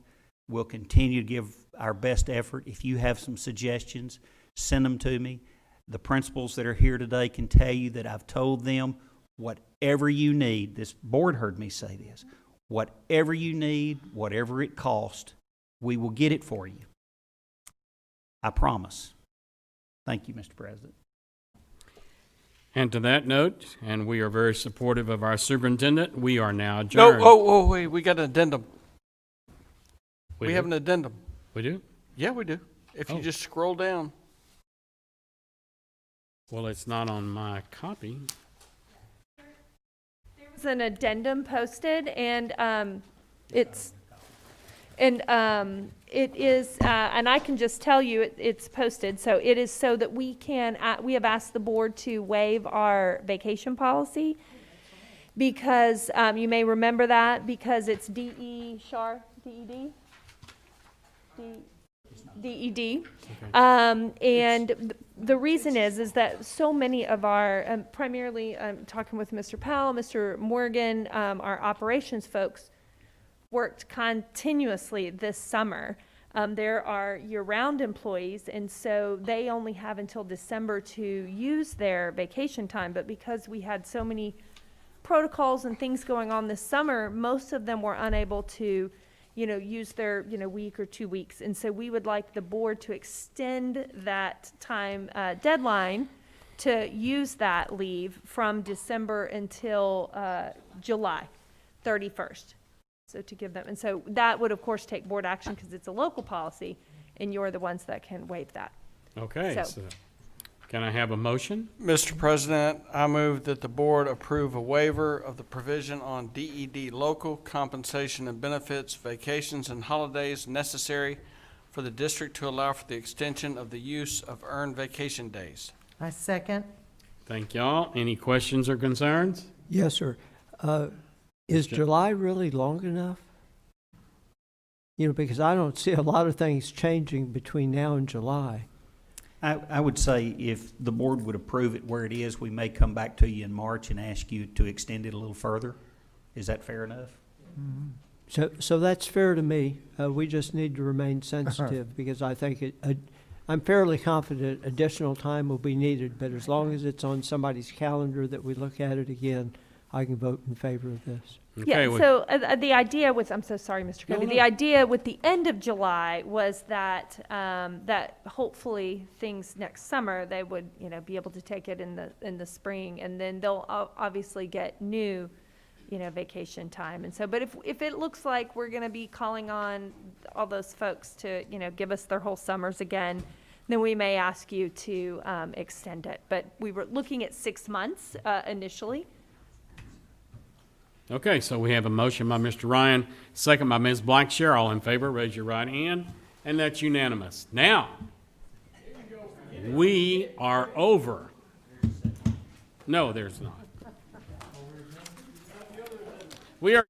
We'll continue to give our best effort. If you have some suggestions, send them to me. The principals that are here today can tell you that I've told them whatever you need. This board heard me say this. Whatever you need, whatever it costs, we will get it for you. I promise. Thank you, Mr. President. And to that note, and we are very supportive of our superintendent, we are now adjourned. No, wait, we got an addendum. We do? have an addendum. We do? Yeah, we do. If you just scroll down. Well, it's not on my copy. There's an addendum posted, and it is, and I can just tell you it's posted. So it is so that we have asked the board to waive our vacation policy because you may remember that because it's DED. And the reason is that so many of our, primarily talking with Mr. Powell, Mr. Morgan, our operations folks, worked continuously this summer. There are year-round employees, and so they only have until December to use their vacation time. But because we had so many protocols and things going on this summer, most of them were unable to use their, week or 2 weeks. And so we would like the board to extend that time deadline to use that leave from December until July 31st. So to give them, and so that would of course take board action because it's a local policy and you're the ones that can waive that. Okay, so can I have a motion? Mr. President, I move that the board approve a waiver of the provision on DED local compensation and benefits, vacations, and holidays necessary for the district to allow for the extension of the use of earned vacation days. I second. Thank y'all. Any questions or concerns? Yes, sir. Is July really long enough? Because I don't see a lot of things changing between now and July. I would say if the board would approve it where it is, we may come back to you in March and ask you to extend it a little further. Is that fair enough? Mm-hmm. So that's fair to me. We just need to remain sensitive because I think I'm fairly confident additional time will be needed, but as long as it's on somebody's calendar that we look at it again, I can vote in favor of this. Okay, Yeah, so the idea with, I'm so sorry, Mr. Covey, the idea with the end of July was that, that hopefully things next summer, they would, be able to take it in the spring, and then they'll obviously get new, vacation time. And so, but if it looks like we're gonna be calling on all those folks to, give us their whole summers again, then we may ask you to extend it. But we were looking at 6 months initially. Okay, so we have a motion by Mr. Ryan, second by Ms. Blackshear. All in favor, raise your right hand, and that's unanimous. Now, we are over. No, there's not. We are